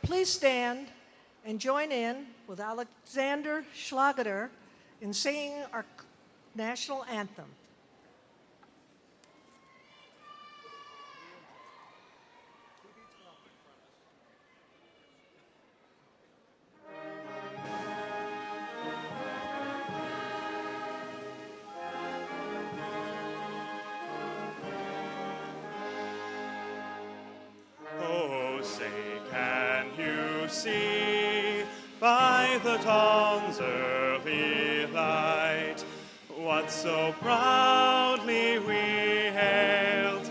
please stand and join in with Alexander Schlageter in singing our national anthem. Oh, say, can you see by the dawn's early light what so proudly we hailed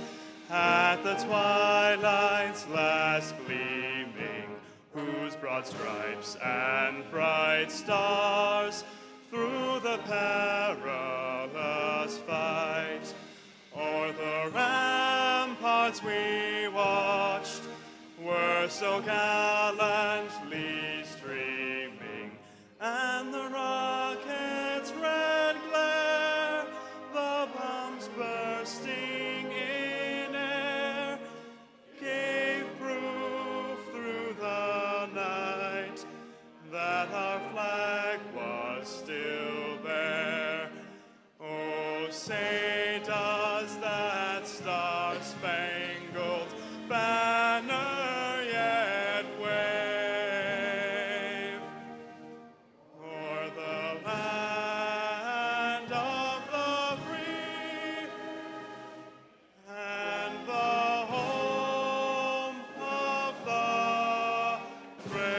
at the twilight's last gleaming, whose broad stripes and bright stars through the perilous fight o'er the ramparts we watched were so gallantly streaming, and the rocket's red glare, the bombs bursting in air, gave proof through the night that our flag was still there. Oh, say does that star-spangled banner yet wave o'er the land of the free and the home of the brave?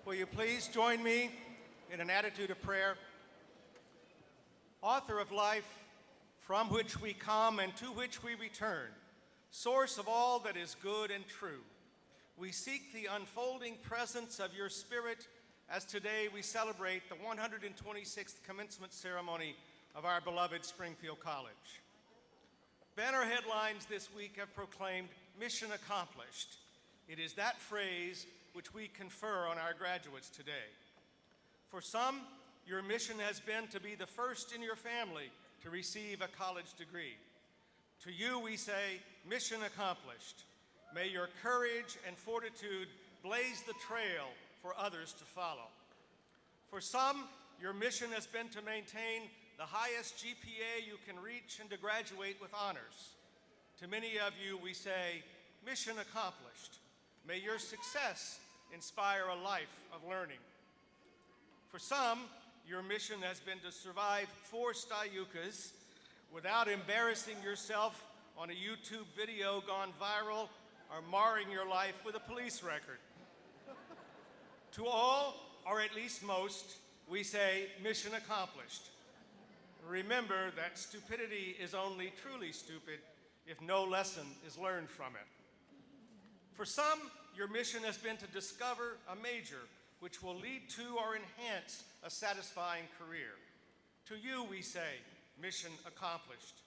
Will you please join me in an attitude of prayer? Author of life, from which we come and to which we return, source of all that is good and true, we seek the unfolding presence of your Spirit as today we celebrate the 126th commencement ceremony of our beloved Springfield College. Banner headlines this week have proclaimed "Mission Accomplished." It is that phrase which we confer on our graduates today. For some, your mission has been to be the first in your family to receive a college degree. To you we say, mission accomplished. May your courage and fortitude blaze the trail for others to follow. For some, your mission has been to maintain the highest GPA you can reach and to graduate with honors. To many of you we say, mission accomplished. May your success inspire a life of learning. For some, your mission has been to survive 4 Stayukas without embarrassing yourself on a YouTube video gone viral or marring your life with a police record. To all, or at least most, we say, mission accomplished. Remember that stupidity is only truly stupid if no lesson is learned from it. For some, your mission has been to discover a major which will lead to or enhance a satisfying career. To you we say, mission accomplished.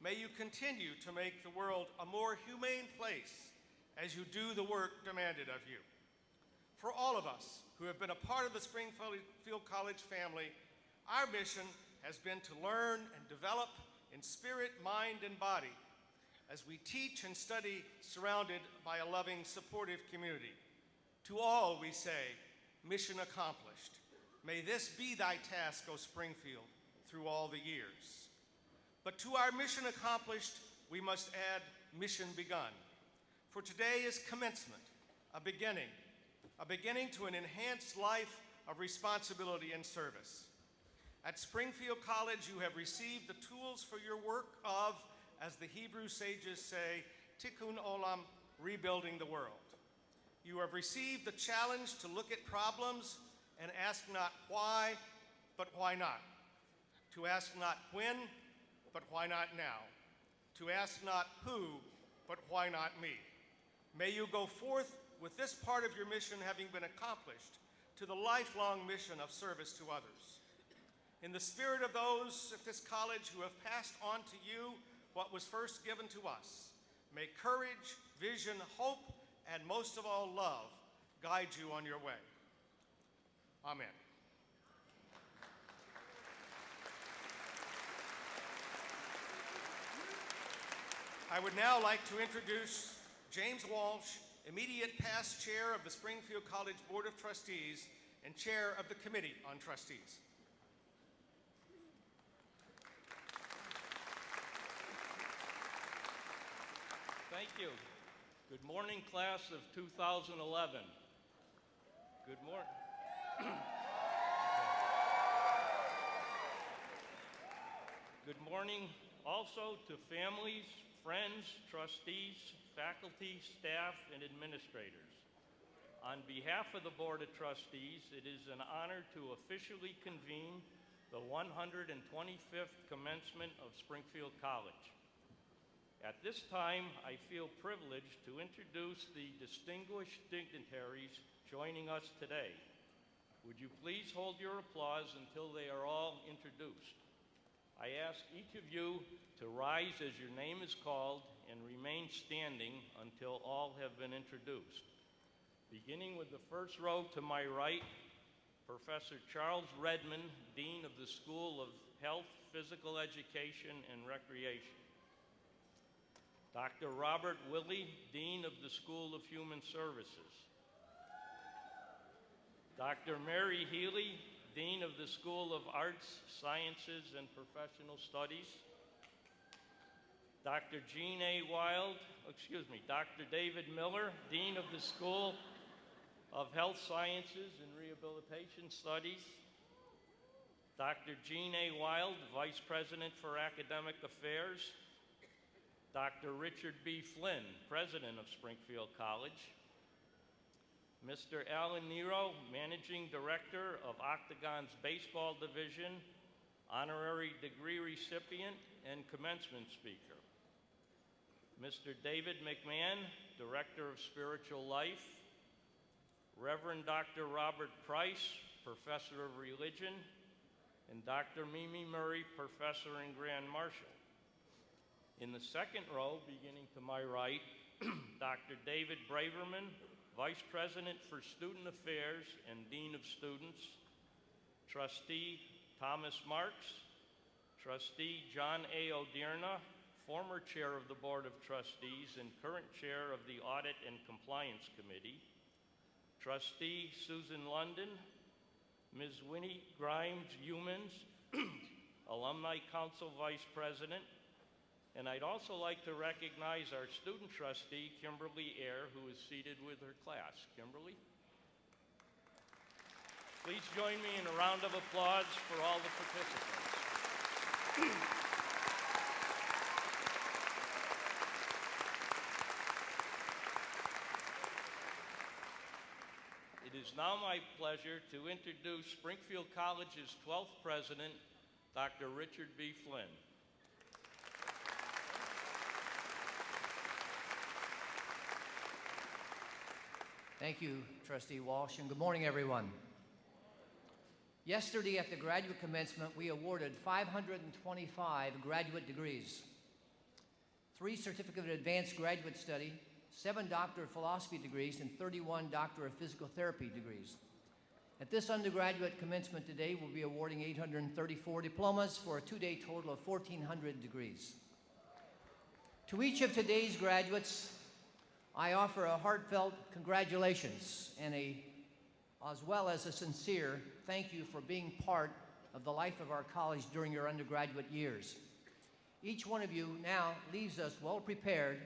May you continue to make the world a more humane place as you do the work demanded of you. For all of us who have been a part of the Springfield College family, our mission has been to learn and develop in spirit, mind, and body as we teach and study surrounded by a loving, supportive community. To all we say, mission accomplished. May this be thy task, O Springfield, through all the years. But to our mission accomplished, we must add mission begun. For today is commencement, a beginning to an enhanced life of responsibility and service. At Springfield College, you have received the tools for your work of, as the Hebrew sages say, tikkun olam, rebuilding the world. You have received the challenge to look at problems and ask not why, but why not. To ask not when, but why not now. To ask not who, but why not me. May you go forth with this part of your mission having been accomplished to the lifelong mission of service to others. In the spirit of those at this college who have passed on to you what was first given to us, may courage, vision, hope, and most of all love guide you on your way. Amen. I would now like to introduce James Walsh, immediate past chair of the Springfield College Board of Trustees and chair of the Committee on Trustees. Thank you. Good morning, class of 2011. Good morning. Good morning also to families, friends, trustees, faculty, staff, and administrators. On behalf of the Board of Trustees, it is an honor to officially convene the 125th commencement of Springfield College. At this time, I feel privileged to introduce the distinguished dignitaries joining us today. Would you please hold your applause until they are all introduced? I ask each of you to rise as your name is called and remain standing until all have been introduced. Beginning with the first row to my right, Professor Charles Redmond, Dean of the School of Health, Physical Education, and Recreation. Dr. Robert Willey, Dean of the School of Human Services. Dr. Mary Healy, Dean of the School of Arts, Sciences, and Professional Studies. Dr. Dr. David Miller, Dean of the School of Health Sciences and Rehabilitation Studies. Dr. Jean A. Wild, Vice President for Academic Affairs. Dr. Richard B. Flynn, President of Springfield College. Mr. Alan Nero, Managing Director of Octagon's Baseball Division, Honorary Degree Recipient, and Commencement Speaker. Mr. David McMahon, Director of Spiritual Life. Reverend Dr. Robert Price, Professor of Religion, and Dr. Mimi Murray, Professor and Grand Marshal. In the second row, beginning to my right, Dr. David Braverman, Vice President for Student Affairs and Dean of Students. Trustee Thomas Marks. Trustee John A. O'Dearna, former Chair of the Board of Trustees and current Chair of the Audit and Compliance Committee. Trustee Susan London. Ms. Winnie Grimes-Humans, Alumni Council Vice President. And I'd also like to recognize our student trustee, Kimberly Eyre, who is seated with her class. Kimberly? Please join me in a round of applause for all the participants. It is now my pleasure to introduce Springfield College's 12th president, Dr. Richard B. Flynn. Thank you, Trustee Walsh, and good morning, everyone. Yesterday at the graduate commencement, we awarded 525 graduate degrees, 3 Certificate of Advanced Graduate Study, 7 Doctor of Philosophy degrees, and 31 Doctor of Physical Therapy degrees. At this undergraduate commencement today, we'll be awarding 834 diplomas for a 2-day total of 1,400 degrees. To each of today's graduates, I offer a heartfelt congratulations and as well as a sincere thank you for being part of the life of our college during your undergraduate years. Each one of you now leaves us well prepared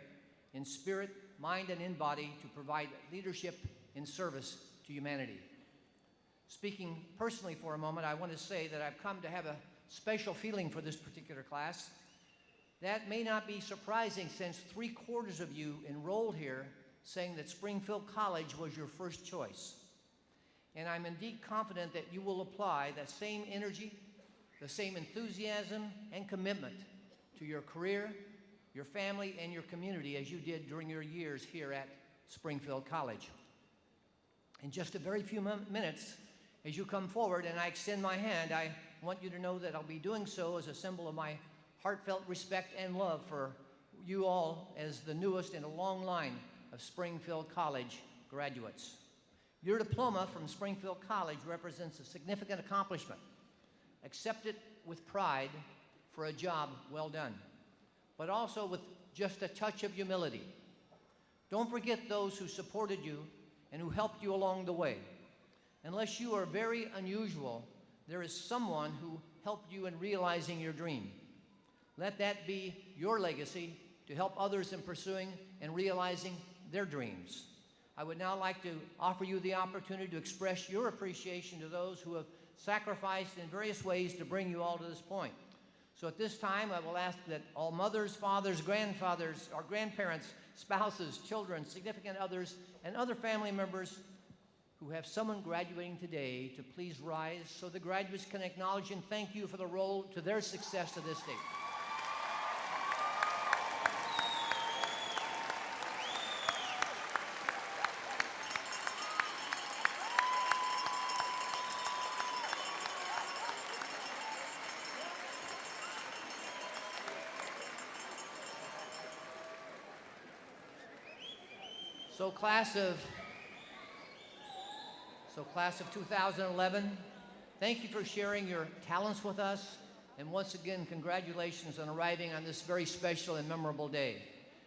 in spirit, mind, and in body to provide leadership in service to humanity. Speaking personally for a moment, I want to say that I've come to have a special feeling for this particular class. That may not be surprising since 3/4 of you enrolled here saying that Springfield College was your first choice. And I'm indeed confident that you will apply that same energy, the same enthusiasm and commitment to your career, your family, and your community as you did during your years here at Springfield College. In just a very few minutes, as you come forward and I extend my hand, I want you to know that I'll be doing so as a symbol of my heartfelt respect and love for you all as the newest in a long line of Springfield College graduates. Your diploma from Springfield College represents a significant accomplishment. Accept it with pride for a job well done, but also with just a touch of humility. Don't forget those who supported you and who helped you along the way. Unless you are very unusual, there is someone who helped you in realizing your dream. Let that be your legacy to help others in pursuing and realizing their dreams. I would now like to offer you the opportunity to express your appreciation to those who have sacrificed in various ways to bring you all to this point. So at this time, I will ask that all mothers, fathers, grandfathers, or grandparents, spouses, children, significant others, and other family members who have someone graduating today to please rise so the graduates can acknowledge and thank you for the role to their success to this date. So class of 2011, thank you for sharing your talents with us, and once again, congratulations on arriving on this very special and memorable day.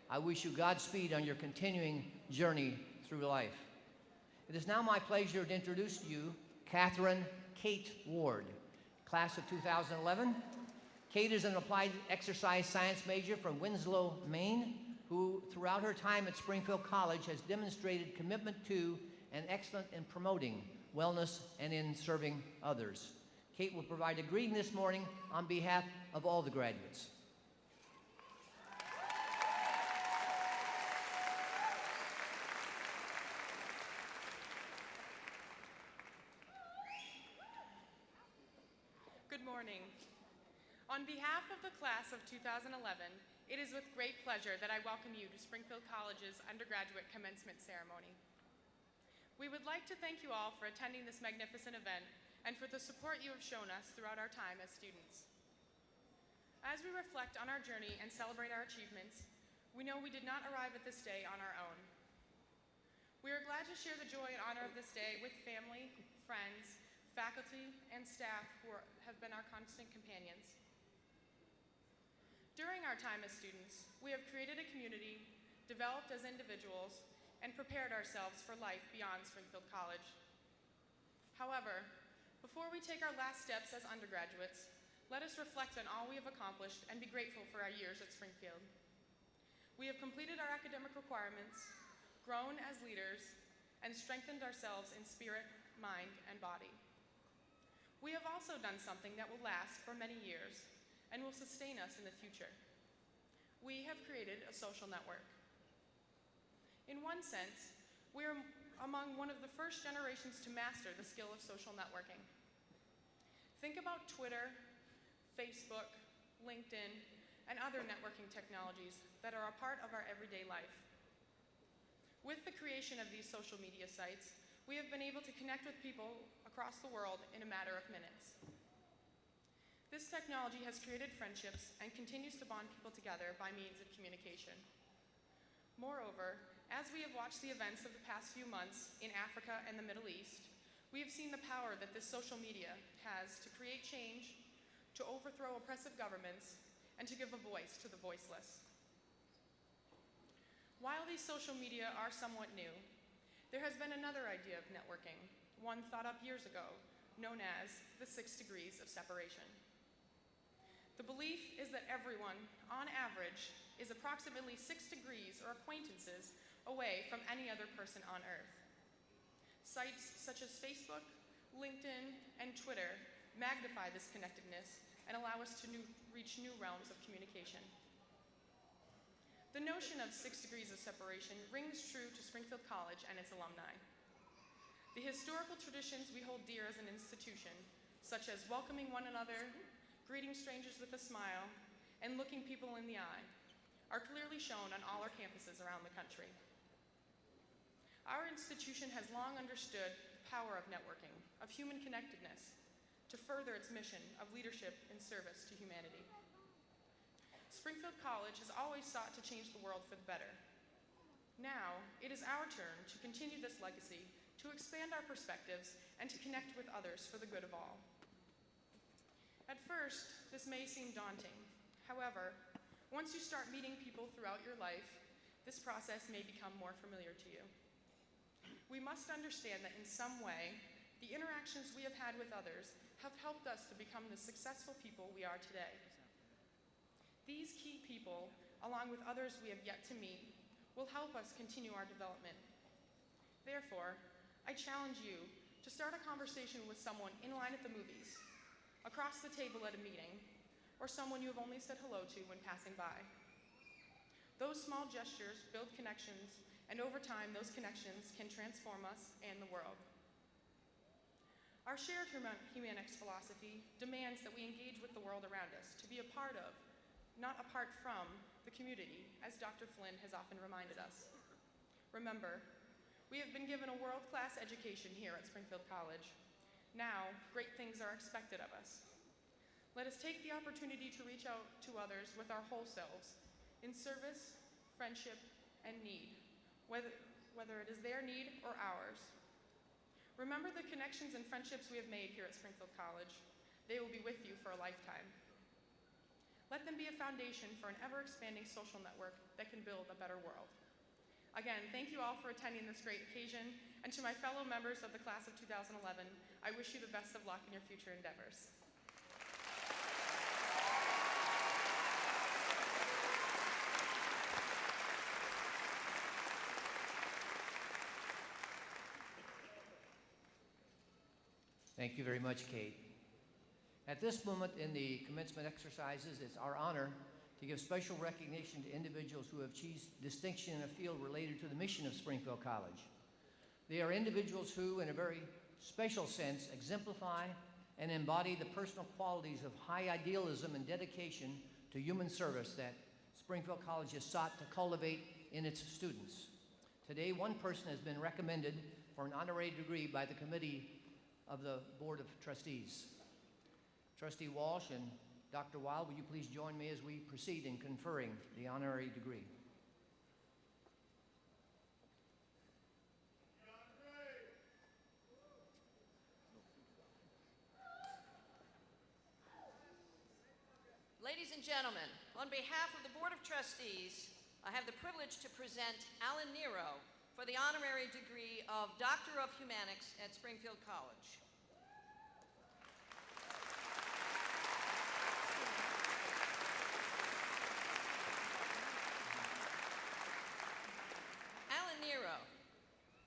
I wish you Godspeed on your continuing journey through life. It is now my pleasure to introduce to you Catherine Kate Ward, class of 2011. Kate is an applied exercise science major from Winslow, Maine, who throughout her time at Springfield College has demonstrated commitment to and excellent in promoting wellness and in serving others. Kate will provide a greeting this morning on behalf of all the graduates. Good morning. On behalf of the class of 2011, it is with great pleasure that I welcome you to Springfield College's Undergraduate Commencement ceremony. We would like to thank you all for attending this magnificent event and for the support you have shown us throughout our time as students. As we reflect on our journey and celebrate our achievements, we know we did not arrive at this day on our own. We are glad to share the joy and honor of this day with family, friends, faculty, and staff who have been our constant companions. During our time as students, we have created a community, developed as individuals, and prepared ourselves for life beyond Springfield College. However, before we take our last steps as undergraduates, let us reflect on all we have accomplished and be grateful for our years at Springfield. We have completed our academic requirements, grown as leaders, and strengthened ourselves in spirit, mind, and body. We have also done something that will last for many years and will sustain us in the future. We have created a social network. In one sense, we are among one of the first generations to master the skill of social networking. Think about Twitter, Facebook, LinkedIn, and other networking technologies that are a part of our everyday life. With the creation of these social media sites, we have been able to connect with people across the world in a matter of minutes. This technology has created friendships and continues to bond people together by means of communication. Moreover, as we have watched the events of the past few months in Africa and the Middle East, we have seen the power that this social media has to create change, to overthrow oppressive governments, and to give a voice to the voiceless. While these social media are somewhat new, there has been another idea of networking, one thought up years ago, known as the 6 degrees of separation. The belief is that everyone, on average, is approximately 6 degrees or acquaintances away from any other person on Earth. Sites such as Facebook, LinkedIn, and Twitter magnify this connectedness and allow us to reach new realms of communication. The notion of 6 degrees of separation rings true to Springfield College and its alumni. The historical traditions we hold dear as an institution, such as welcoming one another, greeting strangers with a smile, and looking people in the eye, are clearly shown on all our campuses around the country. Our institution has long understood the power of networking, of human connectedness, to to further its mission of leadership and service to humanity. Springfield College has always sought to change the world for the better. Now, it is our turn to continue this legacy, to expand our perspectives, and to connect with others for the good of all. At first, this may seem daunting. However, once you start meeting people throughout your life, this process may become more familiar to you. We must understand that in some way, the interactions we have had with others have helped us to become the successful people we are today. These key people, along with others we have yet to meet, will help us continue our development. Therefore, I challenge you to start a conversation with someone in line at the movies, across the table at a meeting, or someone you have only said hello to when passing by. Those small gestures build connections, and over time, those connections can transform us and the world. Our shared humanics philosophy demands that we engage with the world around us, to be a part of, not apart from, the community, as Dr. Flynn has often reminded us. Remember, we have been given a world-class education here at Springfield College. Now, great things are expected of us. Let us take the opportunity to reach out to others with our whole selves, in service, friendship, and need, whether it is their need or ours. Remember the connections and friendships we have made here at Springfield College. They will be with you for a lifetime. Let them be a foundation for an ever-expanding social network that can build a better world. Again, thank you all for attending this great occasion, and to my fellow members of the class of 2011, I wish you the best of luck in your future endeavors. Thank you very much, Kate. At this moment in the commencement exercises, it's our honor to give special recognition to individuals who have achieved distinction in a field related to the mission of Springfield College. They are individuals who, in a very special sense, exemplify and embody the personal qualities of high idealism and dedication to human service that Springfield College has sought to cultivate in its students. Today, one person has been recommended for an honorary degree by the committee of the Board of Trustees. Trustee Walsh and Dr. Wild, will you please join me as we proceed in conferring the honorary degree? Ladies and gentlemen, on behalf of the Board of Trustees, I have the privilege to present Alan Nero for the honorary degree of Doctor of Humanics at Springfield College. Alan Nero,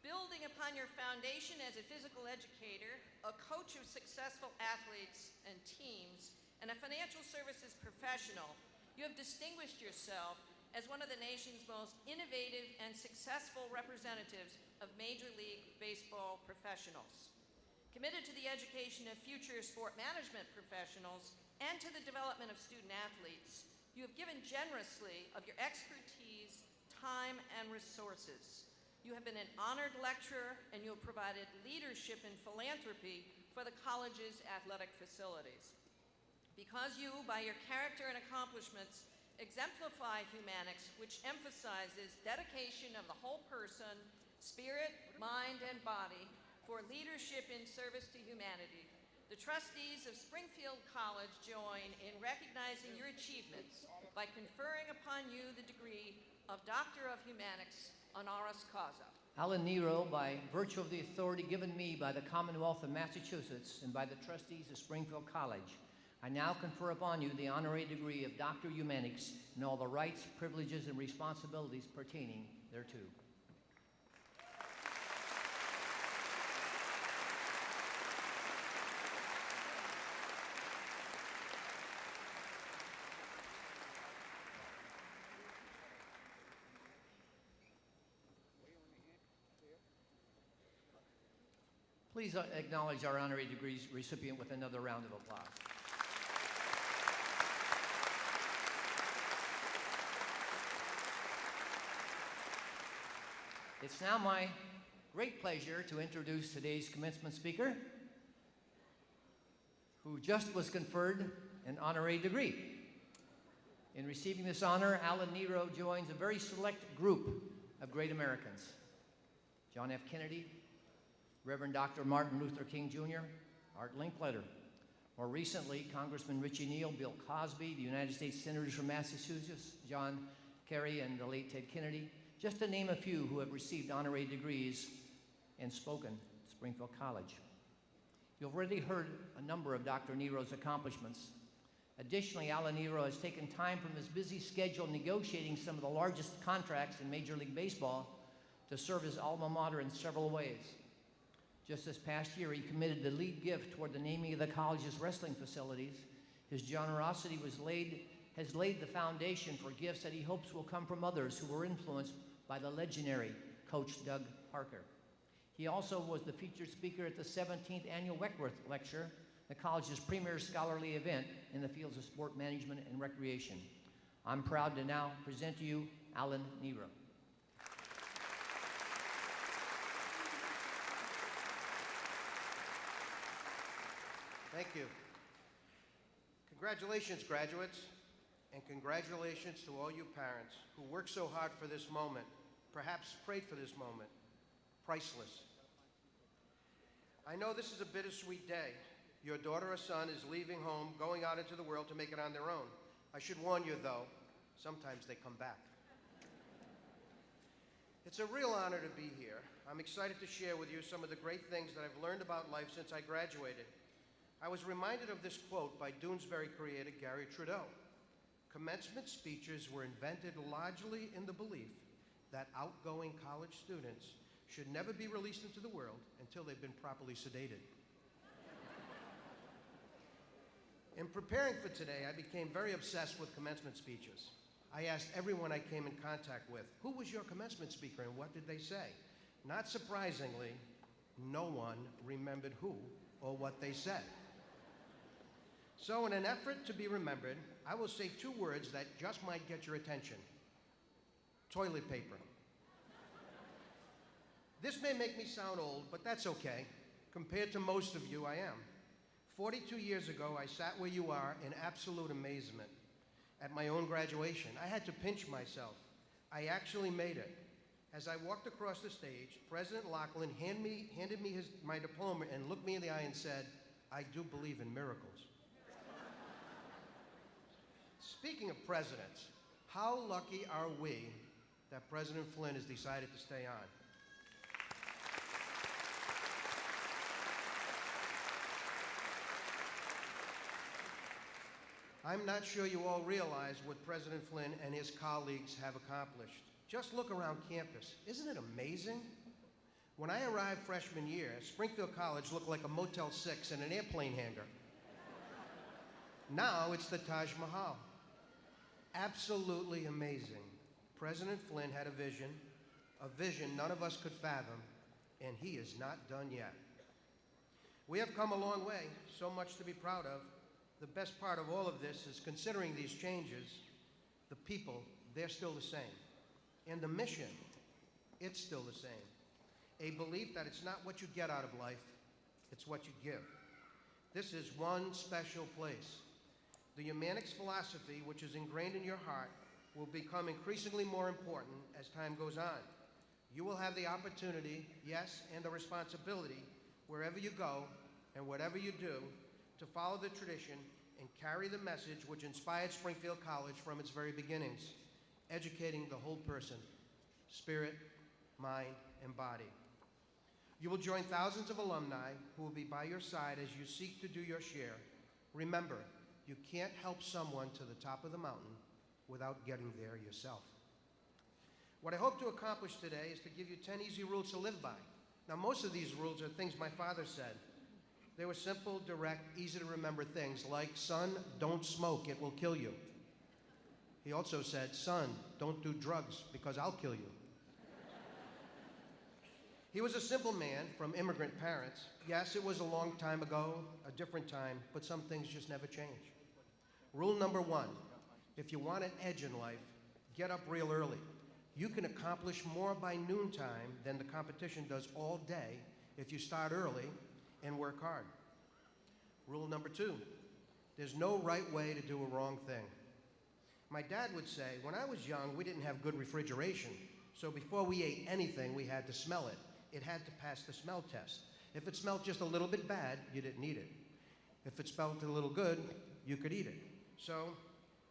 building upon your foundation as a physical educator, a coach of successful athletes and teams, and a financial services professional, you have distinguished yourself as one of the nation's most innovative and successful representatives of Major League Baseball professionals. Committed to the education of future sport management professionals and to the development of student athletes, you have given generously of your expertise, time, and resources. You have been an honored lecturer, and you have provided leadership and philanthropy for the college's athletic facilities. Because you, by your character and accomplishments, exemplify humanics, which emphasizes dedication of the whole person, spirit, mind, and body for leadership in service to humanity. The trustees of Springfield College join in recognizing your achievements by conferring upon you the degree of Doctor of Humanics honoris causa. Alan Nero, by virtue of the authority given me by the Commonwealth of Massachusetts and by the trustees of Springfield College, I now confer upon you the honorary degree of Doctor of Humanics and all the rights, privileges, and responsibilities pertaining thereto. Please acknowledge our honorary degrees recipient with another round of applause. It's now my great pleasure to introduce today's commencement speaker, who just was conferred an honorary degree. In receiving this honor, Alan Nero joins a very select group of great Americans. John F. Kennedy, Reverend Dr. Martin Luther King Jr., Art Linkletter. More recently, Congressman Richie Neal, Bill Cosby, the United States Senators from Massachusetts, John Kerry, and the late Ted Kennedy, just to name a few who have received honorary degrees and spoken at Springfield College. You've already heard a number of Dr. Nero's accomplishments. Additionally, Alan Nero has taken time from his busy schedule negotiating some of the largest contracts in Major League Baseball to serve his alma mater in several ways. Just this past year, he committed the lead gift toward the naming of the college's wrestling facilities. His generosity has laid the foundation for gifts that he hopes will come from others who were influenced by the legendary Coach Doug Parker. He also was the featured speaker at the 17th Annual Weckworth Lecture, the college's premier scholarly event in the fields of sport management and recreation. I'm proud to now present to you Alan Nero. Thank you. Congratulations, graduates, and congratulations to all you parents who worked so hard for this moment, perhaps prayed for this moment. Priceless. I know this is a bittersweet day. Your daughter or son is leaving home, going out into the world to make it on their own. I should warn you, though, sometimes they come back. It's a real honor to be here. I'm excited to share with you some of the great things that I've learned about life since I graduated. I was reminded of this quote by Doonesbury creator Gary Trudeau. Commencement speeches were invented largely in the belief that outgoing college students should never be released into the world until they've been properly sedated. In preparing for today, I became very obsessed with commencement speeches. I asked everyone I came in contact with, who was your commencement speaker and what did they say? Not surprisingly, no one remembered who or what they said. So in an effort to be remembered, I will say two words that just might get your attention. Toilet paper. This may make me sound old, but that's okay. Compared to most of you, I am. 42 years ago, I sat where you are in absolute amazement. At my own graduation, I had to pinch myself. I actually made it. As I walked across the stage, President Lachlan handed me my diploma and looked me in the eye and said, "I do believe in miracles." Speaking of presidents, how lucky are we that President Flynn has decided to stay on? I'm not sure you all realize what President Flynn and his colleagues have accomplished. Just look around campus. Isn't it amazing? When I arrived freshman year, Springfield College looked like a Motel 6 and an airplane hangar. Now it's the Taj Mahal. Absolutely amazing. President Flynn had a vision none of us could fathom, and he is not done yet. We have come a long way, so much to be proud of. The best part of all of this is considering these changes, the people, they're still the same. And the mission, it's still the same. A belief that it's not what you get out of life, it's what you give. This is one special place. The Humanics philosophy, which is ingrained in your heart, will become increasingly more important as time goes on. You will have the opportunity, yes, and the responsibility, wherever you go and whatever you do, to follow the tradition and carry the message which inspired Springfield College from its very beginnings, educating the whole person, spirit, mind, and body. You will join thousands of alumni who will be by your side as you seek to do your share. Remember, you can't help someone to the top of the mountain without getting there yourself. What I hope to accomplish today is to give you 10 easy rules to live by. Now, most of these rules are things my father said. They were simple, direct, easy to remember things like, son, don't smoke, it will kill you. He also said, son, don't do drugs because I'll kill you. He was a simple man from immigrant parents. Yes, it was a long time ago, a different time, but some things just never change. Rule number one, if you want an edge in life, get up real early. You can accomplish more by noontime than the competition does all day if you start early and work hard. Rule number 2, there's no right way to do a wrong thing. My dad would say, when I was young, we didn't have good refrigeration, so before we ate anything, we had to smell it. It had to pass the smell test. If it smelled just a little bit bad, you didn't eat it. If it smelled a little good, you could eat it. So,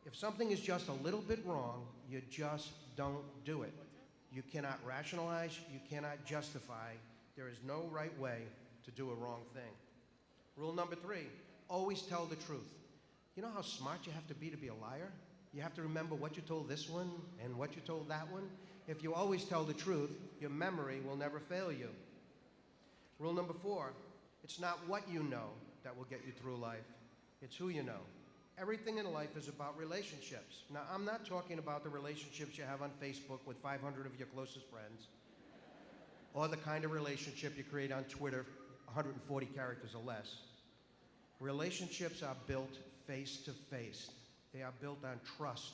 if something is just a little bit wrong, you just don't do it. You cannot rationalize, you cannot justify. There is no right way to do a wrong thing. Rule number 3, always tell the truth. You know how smart you have to be a liar? You have to remember what you told this one and what you told that one. If you always tell the truth, your memory will never fail you. Rule number 4, it's not what you know that will get you through life. It's who you know. Everything in life is about relationships. Now, I'm not talking about the relationships you have on Facebook with 500 of your closest friends, or the kind of relationship you create on Twitter, 140 characters or less. Relationships are built face to face. They are built on trust.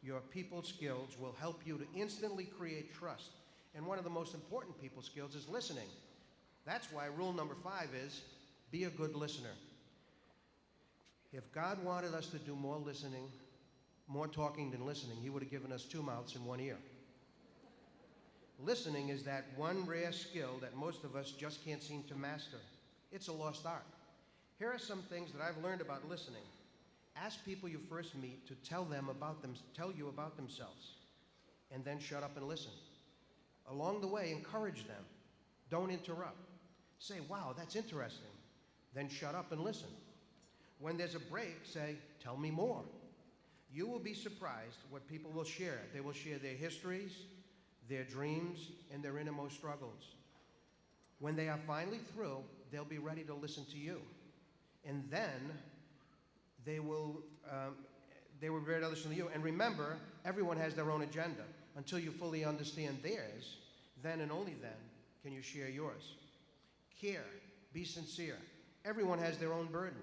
Your people skills will help you to instantly create trust. And one of the most important people skills is listening. That's why rule number 5 is, be a good listener. If God wanted us to do more listening, more talking than listening, he would have given us 2 mouths and 1 ear. Listening is that one rare skill that most of us just can't seem to master. It's a lost art. Here are some things that I've learned about listening. Ask people you first meet to tell you about themselves, and then shut up and listen. Along the way, encourage them. Don't interrupt. Say, wow, that's interesting. Then shut up and listen. When there's a break, say, tell me more. You will be surprised what people will share. They will share their histories, their dreams, and their innermost struggles. When they are finally through, they'll be ready to listen to you. And then they will be ready to listen to you. And remember, everyone has their own agenda. Until you fully understand theirs, then and only then can you share yours. Care, be sincere. Everyone has their own burden.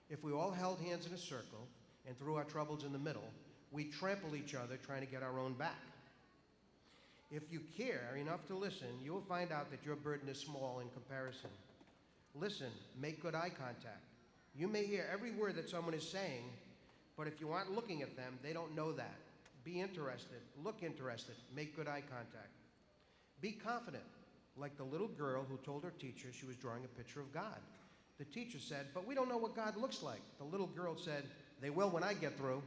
If we all held hands in a circle and threw our troubles in the middle, we trample each other trying to get our own back. If you care enough to listen, you will find out that your burden is small in comparison. Listen, make good eye contact. You may hear every word that someone is saying, but if you aren't looking at them, they don't know that. Be interested, look interested, make good eye contact. Be confident, like the little girl who told her teacher she was drawing a picture of God. The teacher said, but we don't know what God looks like. The little girl said, they will when I get through.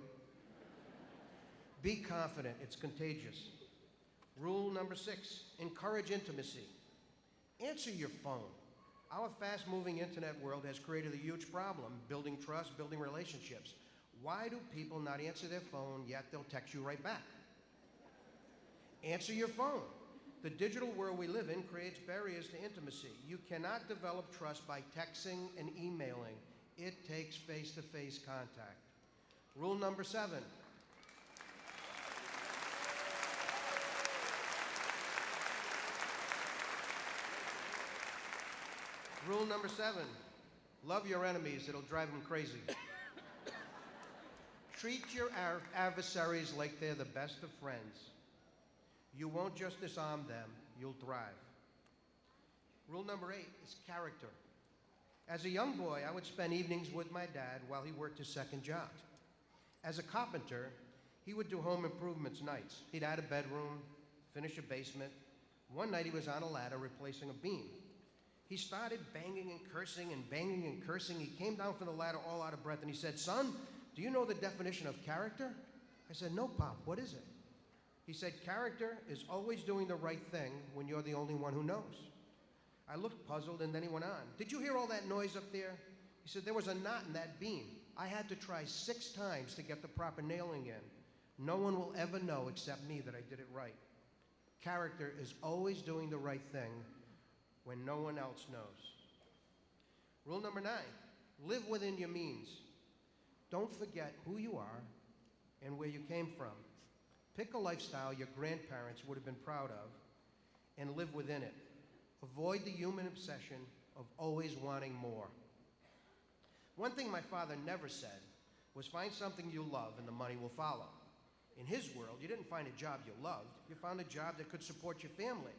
Be confident, it's contagious. Rule number 6, encourage intimacy. Answer your phone. Our fast-moving internet world has created a huge problem, building trust, building relationships. Why do people not answer their phone, yet they'll text you right back? Answer your phone. The digital world we live in creates barriers to intimacy. You cannot develop trust by texting and emailing. It takes face-to-face contact. Rule number 7. Rule number 7, love your enemies, it'll drive them crazy. Treat your adversaries like they're the best of friends. You won't just disarm them, you'll thrive. Rule number 8 is character. As a young boy, I would spend evenings with my dad while he worked his second job. As a carpenter, he would do home improvements nights. He'd add a bedroom, finish a basement. One night he was on a ladder replacing a beam. He started banging and cursing and banging and cursing. He came down from the ladder all out of breath and he said, son, do you know the definition of character? I said, no, Pop, what is it? He said, character is always doing the right thing when you're the only one who knows. I looked puzzled and then he went on. Did you hear all that noise up there? He said, there was a knot in that beam. I had to try 6 times to get the proper nailing in. No one will ever know except me that I did it right. Character is always doing the right thing when no one else knows. Rule number 9, live within your means. Don't forget who you are and where you came from. Pick a lifestyle your grandparents would have been proud of and live within it. Avoid the human obsession of always wanting more. One thing my father never said was find something you love and the money will follow. In his world, you didn't find a job you loved, you found a job that could support your family.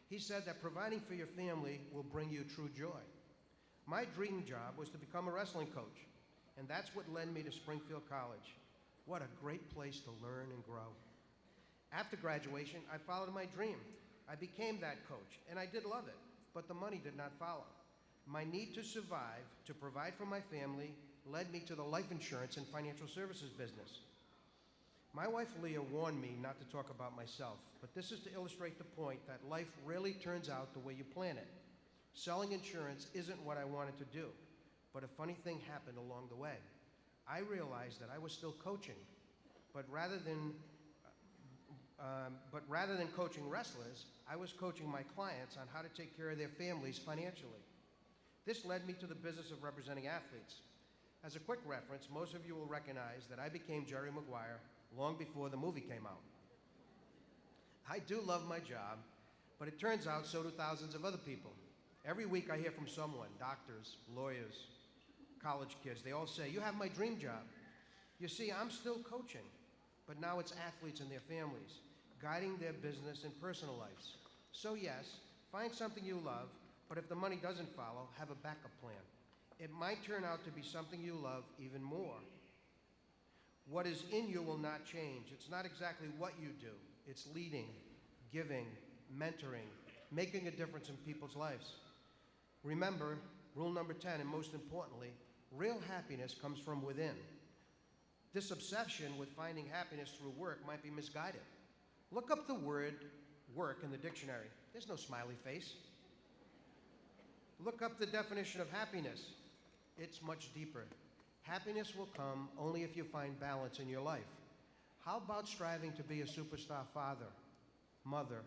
He said that providing for your family will bring you true joy. My dream job was to become a wrestling coach, and that's what led me to Springfield College. What a great place to learn and grow. After graduation, I followed my dream. I became that coach, and I did love it, but the money did not follow. My need to survive, to provide for my family, led me to the life insurance and financial services business. My wife Leah warned me not to talk about myself, but this is to illustrate the point that life rarely turns out the way you plan it. Selling insurance isn't what I wanted to do, but a funny thing happened along the way. I realized that I was still coaching, but rather than coaching wrestlers, I was coaching my clients on how to take care of their families financially. This led me to the business of representing athletes. As a quick reference, most of you will recognize that I became Jerry Maguire long before the movie came out. I do love my job, but it turns out so do thousands of other people. Every week I hear from someone, doctors, lawyers, college kids, they all say, "You have my dream job." You see, I'm still coaching, but now it's athletes and their families, guiding their business and personal lives. So yes, find something you love, but if the money doesn't follow, have a backup plan. It might turn out to be something you love even more. What is in you will not change. It's not exactly what you do. It's leading, giving, mentoring, making a difference in people's lives. Remember, rule number 10, and most importantly, real happiness comes from within. This obsession with finding happiness through work might be misguided. Look up the word work in the dictionary. There's no smiley face. Look up the definition of happiness. It's much deeper. Happiness will come only if you find balance in your life. How about striving to be a superstar father, mother,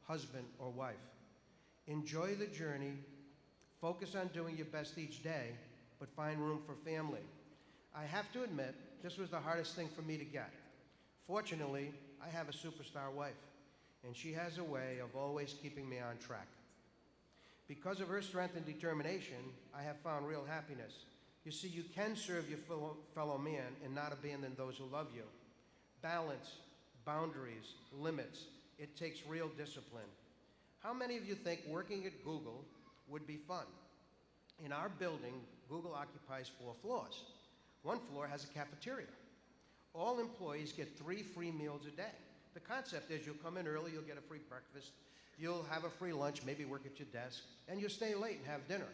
husband, or wife? Enjoy the journey, focus on doing your best each day, but find room for family. I have to admit, this was the hardest thing for me to get. Fortunately, I have a superstar wife, and she has a way of always keeping me on track. Because of her strength and determination, I have found real happiness. You see, you can serve your fellow man and not abandon those who love you. Balance, boundaries, limits, it takes real discipline. How many of you think working at Google would be fun? In our building, Google occupies 4 floors. One floor has a cafeteria. All employees get 3 free meals a day. The concept is you'll come in early, you'll get a free breakfast, you'll have a free lunch, maybe work at your desk, and you'll stay late and have dinner.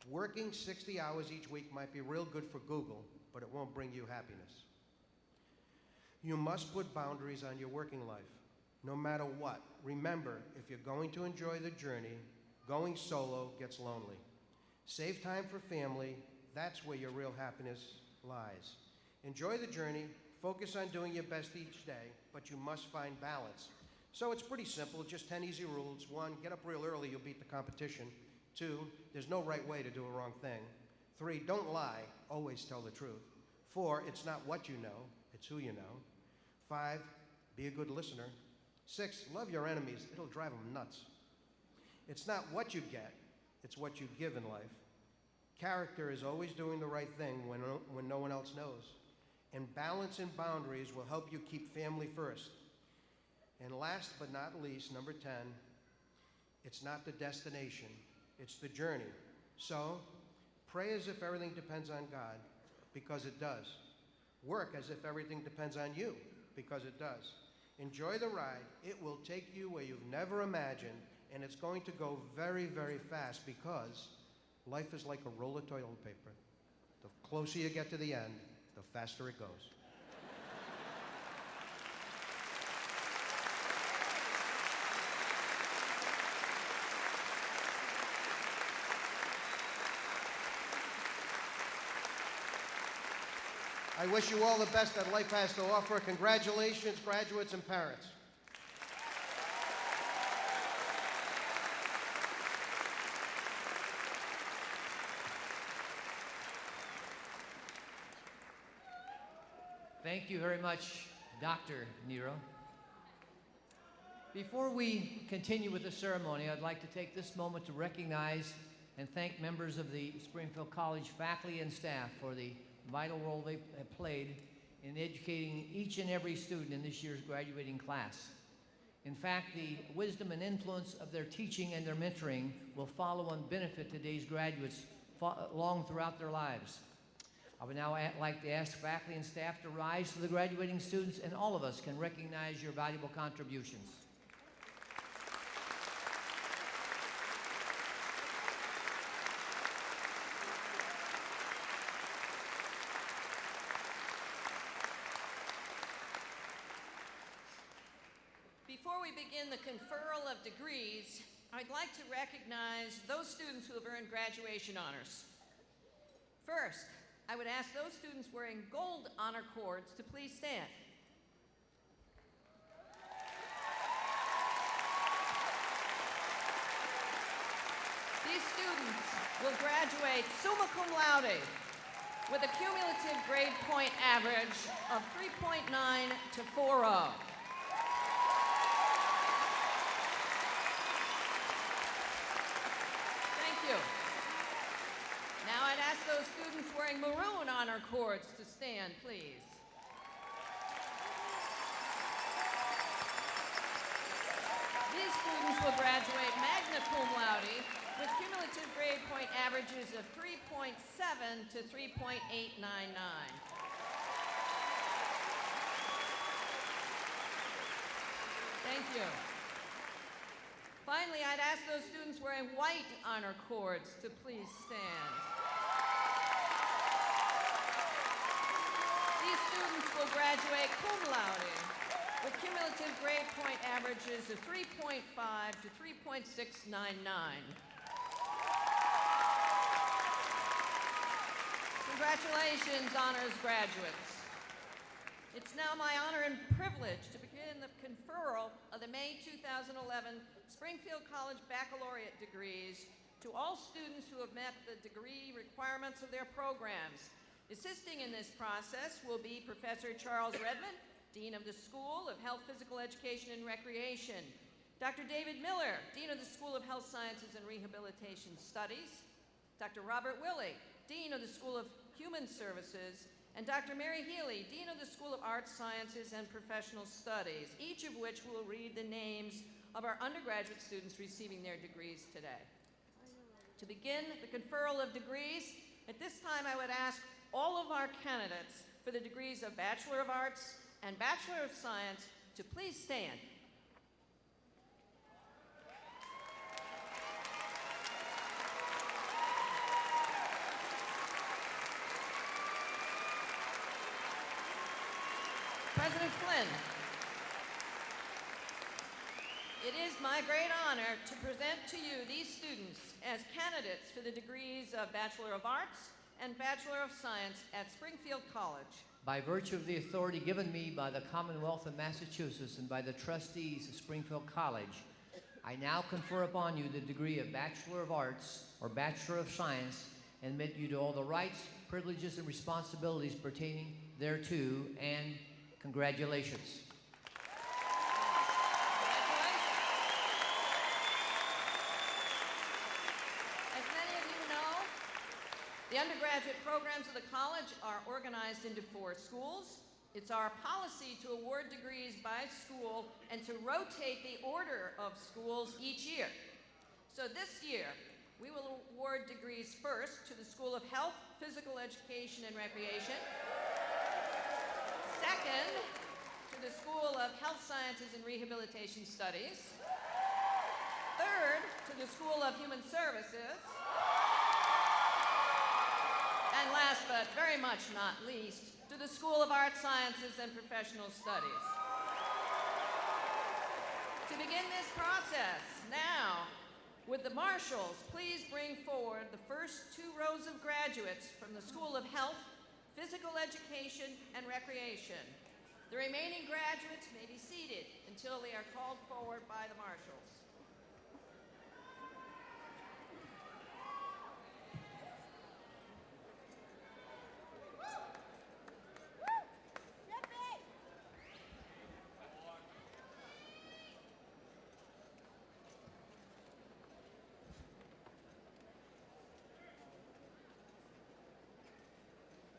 Working 60 hours each week might be real good for Google, but it won't bring you happiness. You must put boundaries on your working life, no matter what. Remember, if you're going to enjoy the journey, going solo gets lonely. Save time for family. That's where your real happiness lies. Enjoy the journey, focus on doing your best each day, but you must find balance. So it's pretty simple, just 10 easy rules. 1, get up real early, you'll beat the competition. 2, there's no right way to do a wrong thing. 3, don't lie, always tell the truth. 4, it's not what you know, it's who you know. 5, be a good listener. 6, love your enemies, it'll drive them nuts. It's not what you get, it's what you give in life. Character is always doing the right thing when no one else knows. And balance and boundaries will help you keep family first. And last but not least, number 10, it's not the destination, it's the journey. So, pray as if everything depends on God, because it does. Work as if everything depends on you, because it does. Enjoy the ride. It will take you where you've never imagined, and it's going to go very, very fast, because life is like a roll of toilet paper. The closer you get to the end, the faster it goes. I wish you all the best that life has to offer. Congratulations, graduates and parents. Thank you very much, Dr. Nero. Before we continue with the ceremony, I'd like to take this moment to recognize and thank members of the Springfield College faculty and staff for the vital role they have played in educating each and every student in this year's graduating class. In fact, the wisdom and influence of their teaching and their mentoring will follow and benefit today's graduates long throughout their lives. I would now like to ask faculty and staff to rise to the graduating students, and all of us can recognize your valuable contributions. Before we begin the conferral of degrees, I'd like to recognize those students who have earned graduation honors. First, I would ask those students wearing gold honor cords to please stand. These students will graduate summa cum laude with a cumulative grade point average of 3.9 to 4.0. Now I'd ask those students wearing maroon honor cords to stand, please. These students will graduate magna cum laude with cumulative grade point averages of 3.7 to 3.899. Thank you. Finally, I'd ask those students wearing white honor cords to please stand. These students will graduate cum laude with cumulative grade point averages of 3.5 to 3.699. Congratulations, honors graduates. It's now my honor and privilege to begin the conferral of the May 2011 Springfield College Baccalaureate degrees to all students who have met the degree requirements of their programs. Assisting in this process will be Professor Charles Redmond, Dean of the School of Health, Physical Education, and Recreation, Dr. David Miller, Dean of the School of Health Sciences and Rehabilitation Studies, Dr. Robert Willey, Dean of the School of Human Services, and Dr. Mary Healy, Dean of the School of Arts, Sciences, and Professional Studies, each of which will read the names of our undergraduate students receiving their degrees today. To begin the conferral of degrees, at this time I would ask all of our candidates for the degrees of Bachelor of Arts and Bachelor of Science to please stand. President Flynn, it is my great honor to present to you these students as candidates for the degrees of Bachelor of Arts and Bachelor of Science at Springfield College. By virtue of the authority given me by the Commonwealth of Massachusetts and by the trustees of Springfield College, I now confer upon you the degree of Bachelor of Arts or Bachelor of Science and admit you to all the rights, privileges, and responsibilities pertaining thereto, and congratulations. As many of you know, the undergraduate programs of the college are organized into 4 schools. It's our policy to award degrees by school and to rotate the order of schools each year. So this year, we will award degrees first to the School of Health, Physical Education, and Recreation. Second, to the School of Health Sciences and Rehabilitation Studies. Third, to the School of Human Services. And last but very much not least, to the School of Arts, Sciences, and Professional Studies. To begin this process, now, would the marshals please bring forward the first 2 rows of graduates from the School of Health, Physical Education, and Recreation. The remaining graduates may be seated until they are called forward by the marshals.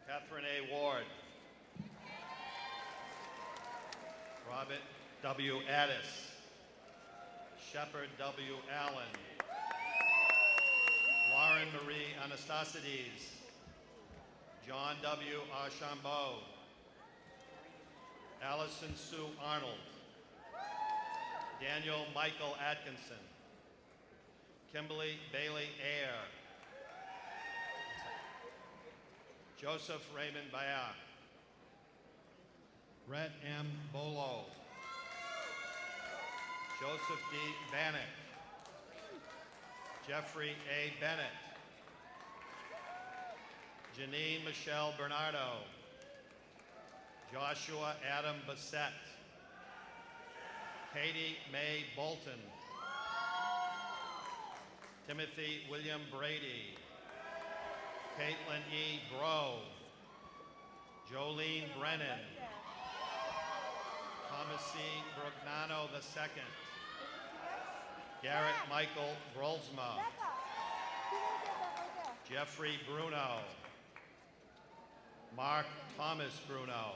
Catherine A. Ward. Robert W. Addis. Shepard W. Allen. Lauren Marie Anastasides, John W. Archambault, Allison Sue Arnold, Daniel Michael Atkinson, Kimberly Bailey Ayer, Joseph Raymond Bayak, Brett M. Bolo, Joseph D. Bannock, Jeffrey A. Bennett, Janine Michelle Bernardo, Joshua Adam Bassett, Katie Mae Bolton, Timothy William Brady, Caitlin E. Bro, Jolene Brennan, Thomas C. Brugnano II, Garrett Michael Brolsma, Jeffrey Bruno, Mark Thomas Bruno,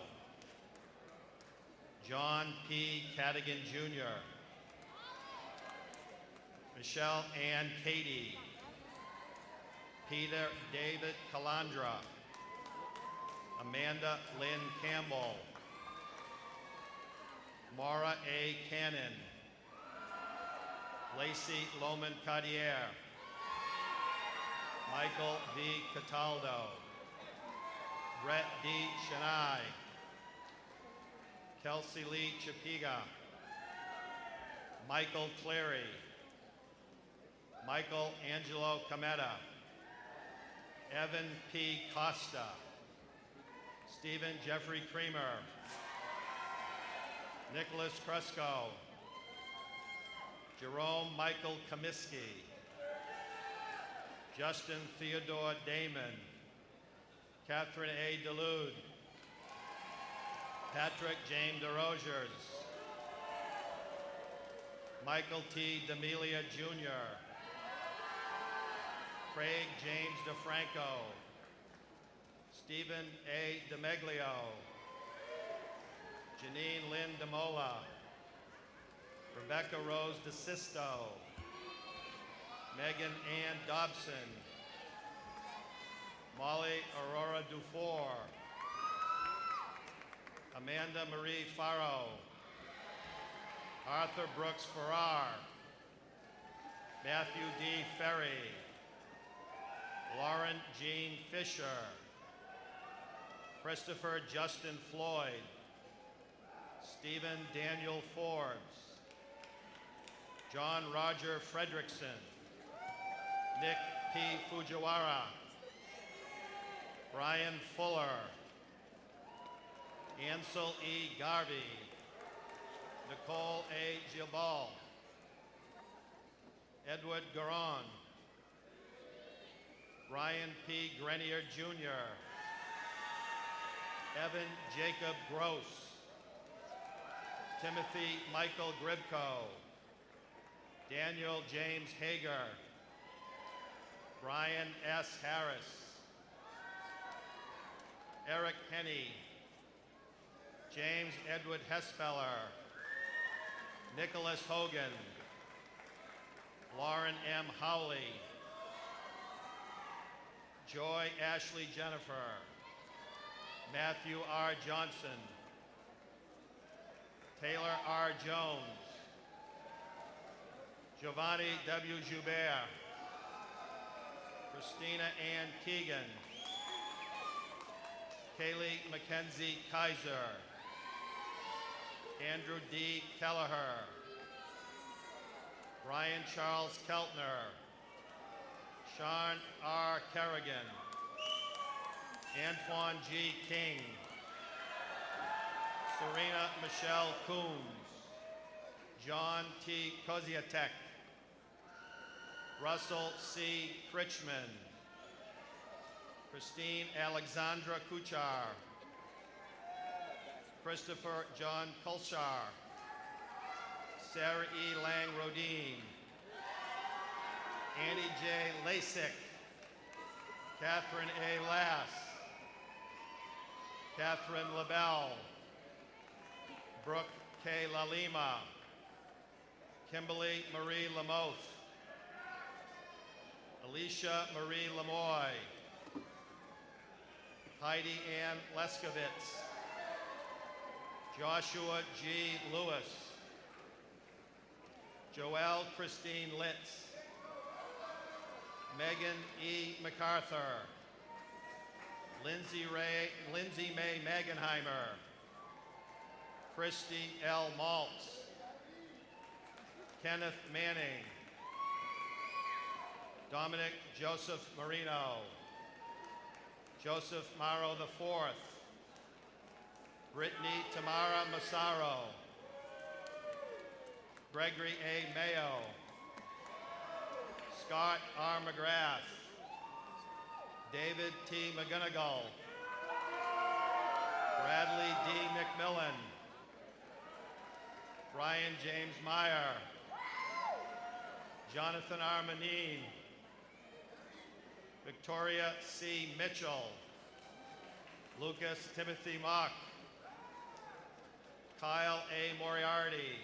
John P. Cadigan Jr., Michelle Ann Cady, Peter David Calandra, Amanda Lynn Campbell, Maura A. Cannon, Lacey Loman Cartier, Michael V. Cataldo, Brett D. Chennai, Kelsey Lee Chapiga, Michael Clary, Michael Angelo Cometa, Evan P. Costa, Stephen Jeffrey Creamer, Nicholas Cresco, Jerome Michael Comiskey, Justin Theodore Damon, Catherine A. Delude, Patrick James DeRogers, Michael T. D'Amelia Jr., Craig James DeFranco, Stephen A. DeMeglio, Janine Lynn DeMola, Rebecca Rose DeSisto, Megan Ann Dobson, Molly Aurora Dufour, Amanda Marie Farrow, Arthur Brooks Farrar, Matthew D. Ferry, Lauren Jean Fisher, Christopher Justin Floyd, Stephen Daniel Forbes, John Roger Fredrickson, Nick P. Fujiwara, Brian Fuller, Ansel E. Garvey, Nicole A. Gilbal, Edward Garon, Ryan P. Grenier Jr., Evan Jacob Gross, Timothy Michael Gribko, Daniel James Hager, Brian S. Harris, Eric Henney, James Edward Hespeller, Nicholas Hogan, Lauren M. Howley, Joy Ashley Jennifer, Matthew R. Johnson, Taylor R. Jones, Giovanni W. Joubert, Christina Ann Keegan, Kaylee Mackenzie Kaiser, Andrew D. Kelleher, Brian Charles Keltner, Sean R. Kerrigan, Antoine G. King, Serena Michelle Coombs, John T. Koziatek, Russell C. Critchman, Christine Alexandra Kuchar, Christopher John Kulshar, Sarah E. Lang Rodine, Annie J. Lasik, Catherine A. Lass, Catherine LaBelle, Brooke K. Lalima, Kimberly Marie Lamoth, Alicia Marie Lemoy. Heidi Ann Leskovitz. Joshua G. Lewis. Joelle Christine Litz. Megan E. MacArthur. Lindsay May Magenheimer. Christy L. Maltz. Kenneth Manning. Dominic Joseph Marino. Joseph Morrow IV. Brittany Tamara Massaro. Gregory A. Mayo. Scott R. McGrath. David T. McGonigal. Bradley D. McMillan. Brian James Meyer. Jonathan R. Manine. Victoria C. Mitchell. Lucas Timothy Mock. Kyle A. Moriarty.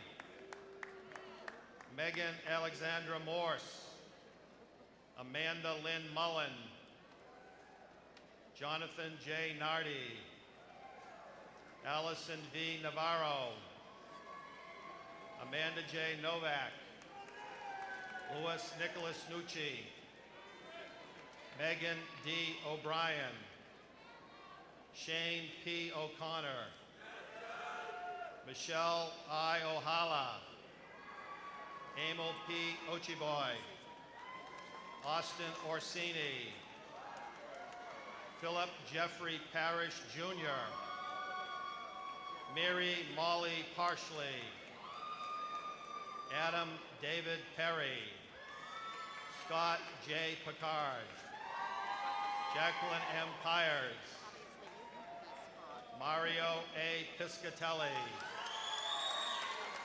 Megan Alexandra Morse. Amanda Lynn Mullen. Jonathan J. Nardi. Allison V. Navarro. Amanda J. Novak. Louis Nicholas Nucci. Megan D. O'Brien. Shane P. O'Connor. Michelle I. Ohala. Emil P. Ochiboy. Austin Orsini. Philip Jeffrey Parrish Jr. Mary Molly Parsley. Adam David Perry. Scott J. Picard. Jacqueline M. Pyers. Mario A. Piscatelli.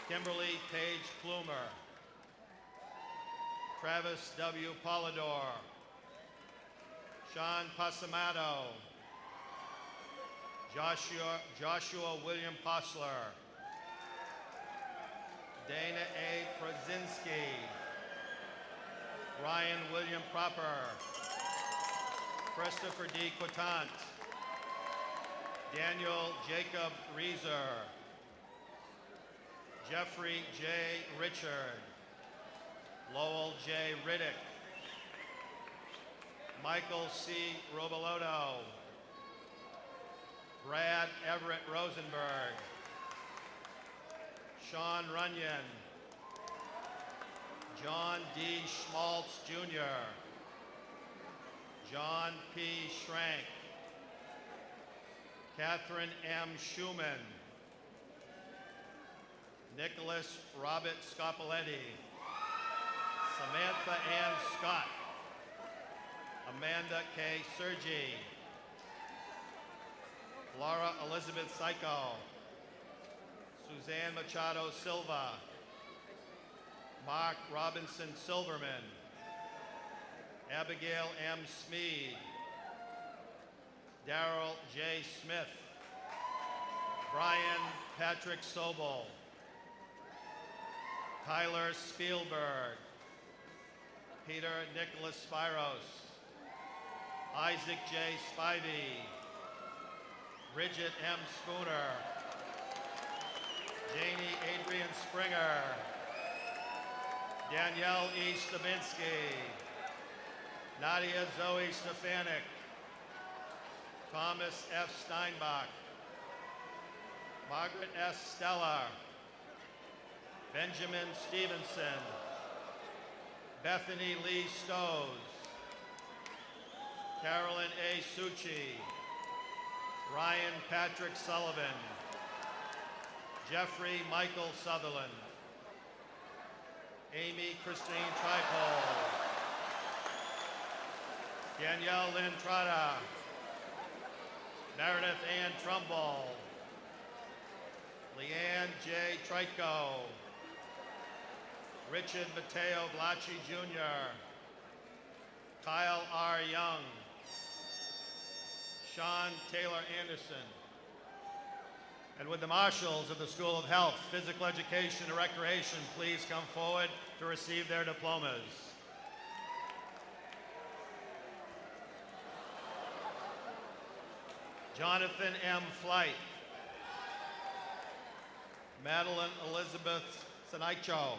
Kimberly Page Plumer. Travis W. Polidor. Sean Pasamato. Joshua William Posler. Dana A. Prozinski. Ryan William Proper. Christopher D. Quittant. Daniel Jacob Reeser. Jeffrey J. Richard. Lowell J. Riddick. Michael C. Robalotto. Brad Everett Rosenberg. Sean Runyon. John D. Schmaltz Jr. John P. Schrank. Catherine M. Schumann. Nicholas Robert Scopoletti. Samantha Ann Scott. Amanda K. Sergi. Laura Elizabeth Psycho. Suzanne Machado Silva. Mark Robinson Silverman. Abigail M. Smead. Darrell J. Smith. Brian Patrick Sobel. Tyler Spielberg. Peter Nicholas Spiros. Isaac J. Spivey. Bridget M. Spooner. Janie Adrian Springer. Danielle E. Stabinsky. Nadia Zoe Stefanik. Thomas F. Steinbach. Margaret S. Stellar. Benjamin Stevenson. Bethany Lee Stows. Carolyn A. Succi. Ryan Patrick Sullivan. Jeffrey Michael Sutherland. Amy Christine Tripol. Danielle Lynn Trotta. Meredith Ann Trumbull. Leanne J. Treitko. Richard Mateo Vlacci Jr. Kyle R. Young. Sean Taylor Anderson. And would the marshals of the School of Health, Physical Education, and Recreation please come forward to receive their diplomas. Jonathan M. Flight. Madeline Elizabeth Sanicho.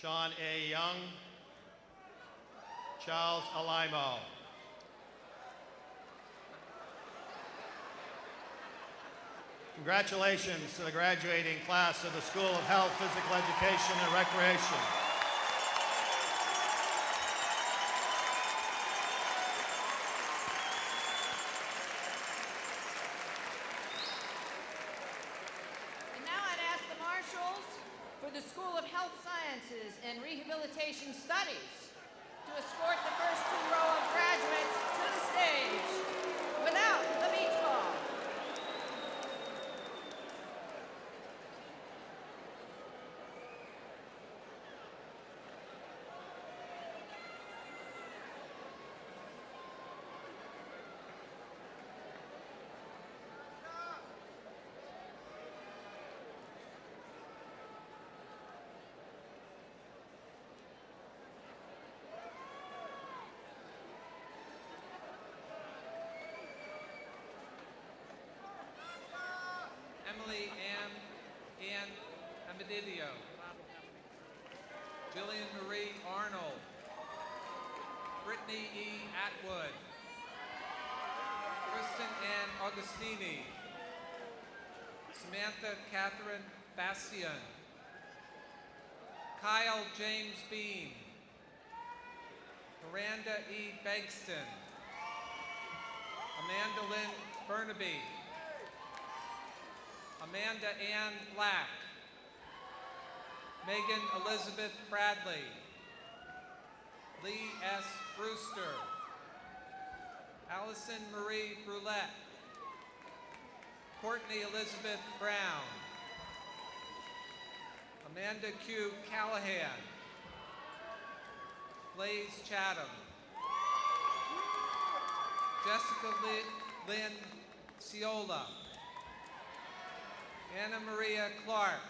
Sean A. Young. Charles Alaimo. Congratulations to the graduating class of the School of Health, Physical Education, and Recreation. And now I'd ask the marshals for the School of Health Sciences and Rehabilitation Studies to escort the first 2 row of graduates to the stage without the beach ball. Emily Ann Amedillo. Jillian Marie Arnold. Brittany E. Atwood. Kristen Ann Augustini. Samantha Catherine Bastian. Kyle James Bean. Miranda E. Begston. Amanda Lynn Burnaby. Amanda Ann Black. Megan Elizabeth Bradley. Lee S. Brewster. Allison Marie Brulette. Courtney Elizabeth Brown. Amanda Q. Callahan. Blaze Chatham. Jessica Lynn Ciola. Anna Maria Clark.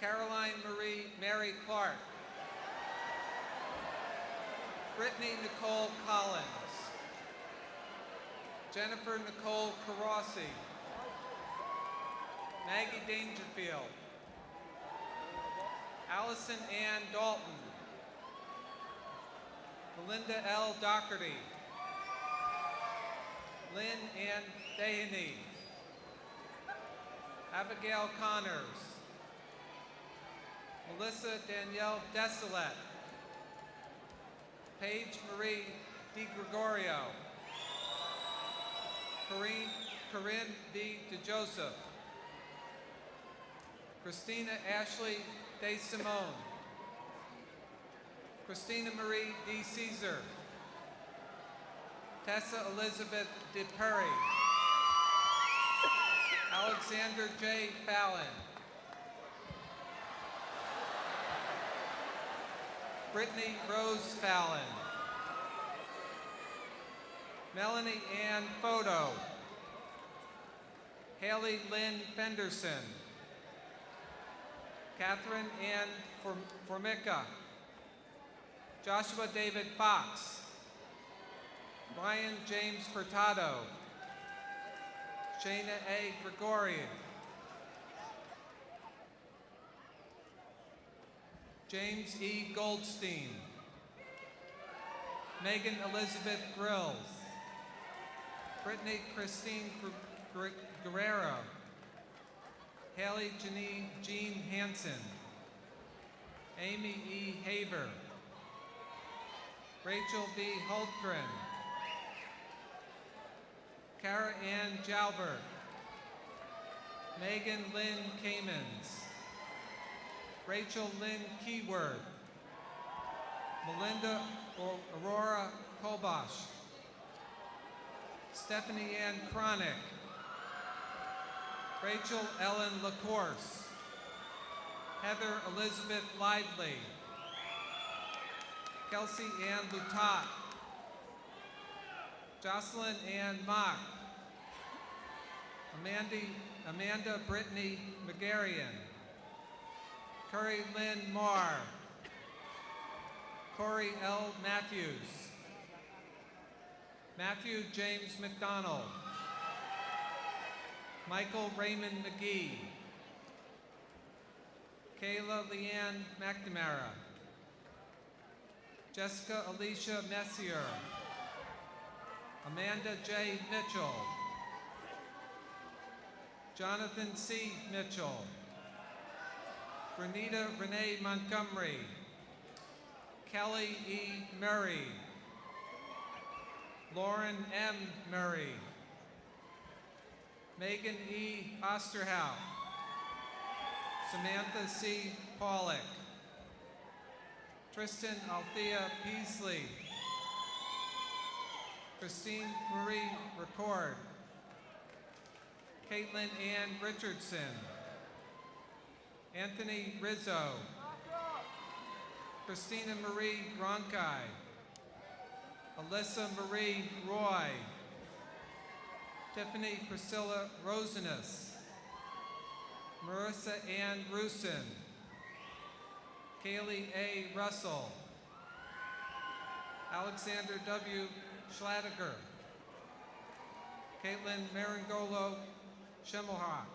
Caroline Mary Clark. Brittany Nicole Collins. Jennifer Nicole Carossi. Maggie Dangerfield. Allison Ann Dalton. Melinda L. Doherty. Lynn Ann Dehaney. Abigail Connors. Melissa Danielle Desolette. Paige Marie DiGregorio. Corinne D. DeJoseph. Christina Ashley De Simone. Christina Marie D. Caesar. Tessa Elizabeth DePerry. Alexander J. Fallon. Brittany Rose Fallon. Melanie Ann Photo. Haley Lynn Fenderson. Catherine Ann Formica. Joshua David Fox. Brian James Furtado. Shayna A. Gregorian. James E. Goldstein. Megan Elizabeth Grills. Brittany Christine Guerrero. Haley Jean Hansen. Amy E. Haver. Rachel B. Holtgren. Kara Ann Jalbert. Megan Lynn Kamens. Rachel Lynn Keyworth. Melinda Aurora Kolbosh. Stephanie Ann Cronick. Rachel Ellen LaCourse. Heather Elizabeth Lively. Kelsey Ann Lutot. Jocelyn Ann Mock. Amanda Brittany McGarrian. Curry Lynn Marr. Corey L. Matthews. Matthew James McDonald, Michael Raymond McGee, Kayla Leanne McNamara, Jessica Alicia Messier, Amanda J. Mitchell, Jonathan C. Mitchell, Bernita Renee Montgomery, Kelly E. Murray, Lauren M. Murray, Megan E. Osterhout, Samantha C. Pollock, Tristan Althea Peasley, Christine Marie Record, Caitlin Ann Richardson, Anthony Rizzo, Christina Marie Ronkai, Alyssa Marie Roy, Tiffany Priscilla Rosinus, Marissa Ann Rusin, Kaylee A. Russell, Alexander W. Schladiger, Caitlin Marangolo Schemelhawk,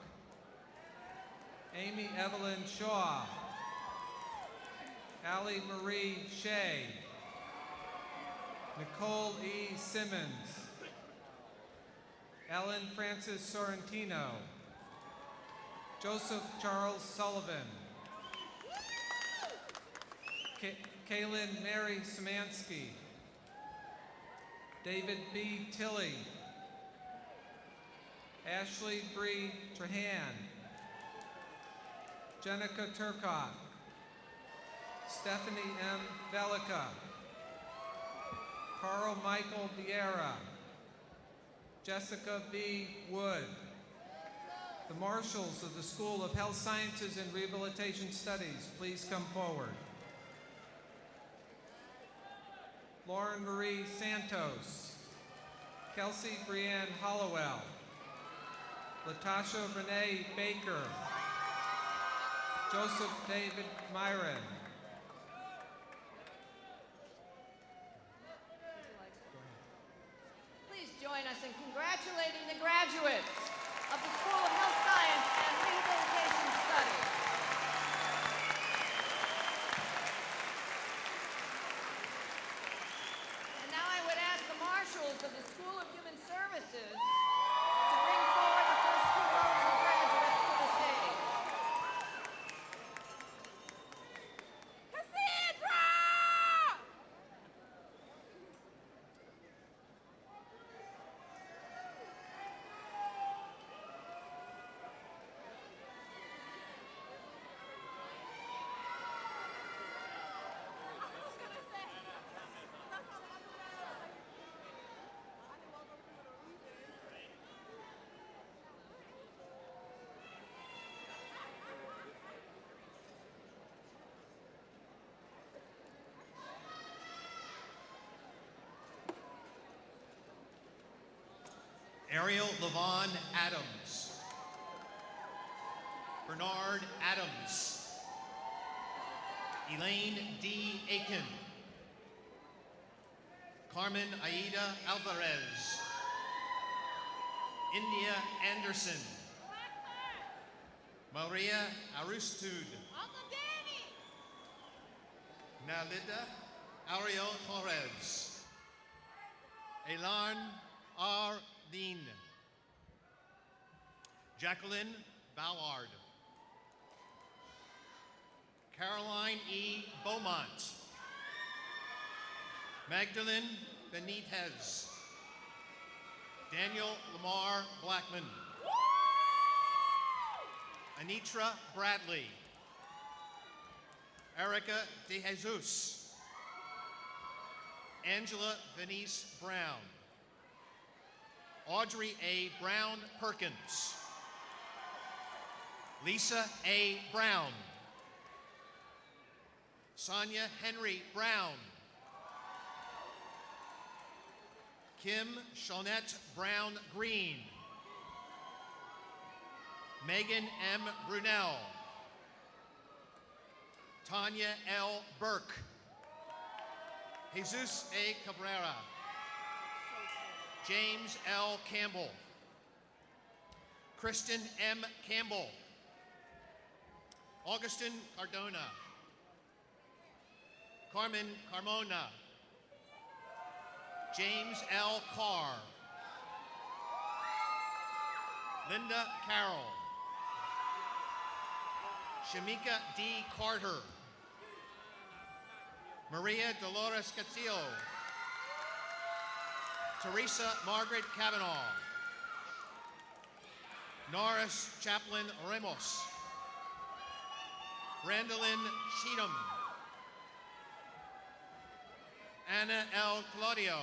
Amy Evelyn Shaw, Allie Marie Shea, Nicole E. Simmons, Ellen Francis Sorrentino, Joseph Charles Sullivan, Kaylin Mary Szymanski, David B. Tilley, Ashley Bree Trahan, Jenica Turcotte, Stephanie M. Velica, Carl Michael Vieira, Jessica B. Wood, the marshals of the School of Health Sciences and Rehabilitation Studies, please come forward. Lauren Marie Santos, Kelsey Brianne Hollowell, Latasha Renee Baker, Joseph David Myron, Please join us in congratulating the graduates of the School of Health Science and Rehabilitation Studies. And now I would ask the marshals of the School of Human Services to bring forward the first two rows of graduates to the stage. Cassandra! Ariel Levon Adams, Bernard Adams, Elaine D. Aiken, Carmen Aida Alvarez, India Anderson, Maria Arustud, Nalida Ariel Torres, Elan R. Dean, Jacqueline Ballard, Caroline E. Beaumont, Magdalene Benitez, Daniel Lamar Blackman, Anitra Bradley, Erica De Jesus, Angela Venice Brown, Audrey A. Brown Perkins, Lisa A. Brown, Sonia Henry Brown, Kim Shawnette Brown Green, Megan M. Brunel, Tanya L. Burke, Jesus A. Cabrera, James L. Campbell. Kristen M. Campbell. Augustin Cardona. Carmen Carmona. James L. Carr. Linda Carroll. Shamika D. Carter. Maria Dolores Castillo. Teresa Margaret Kavanaugh. Norris Chaplin Ramos. Randolyn Cheatham. Anna L. Claudio.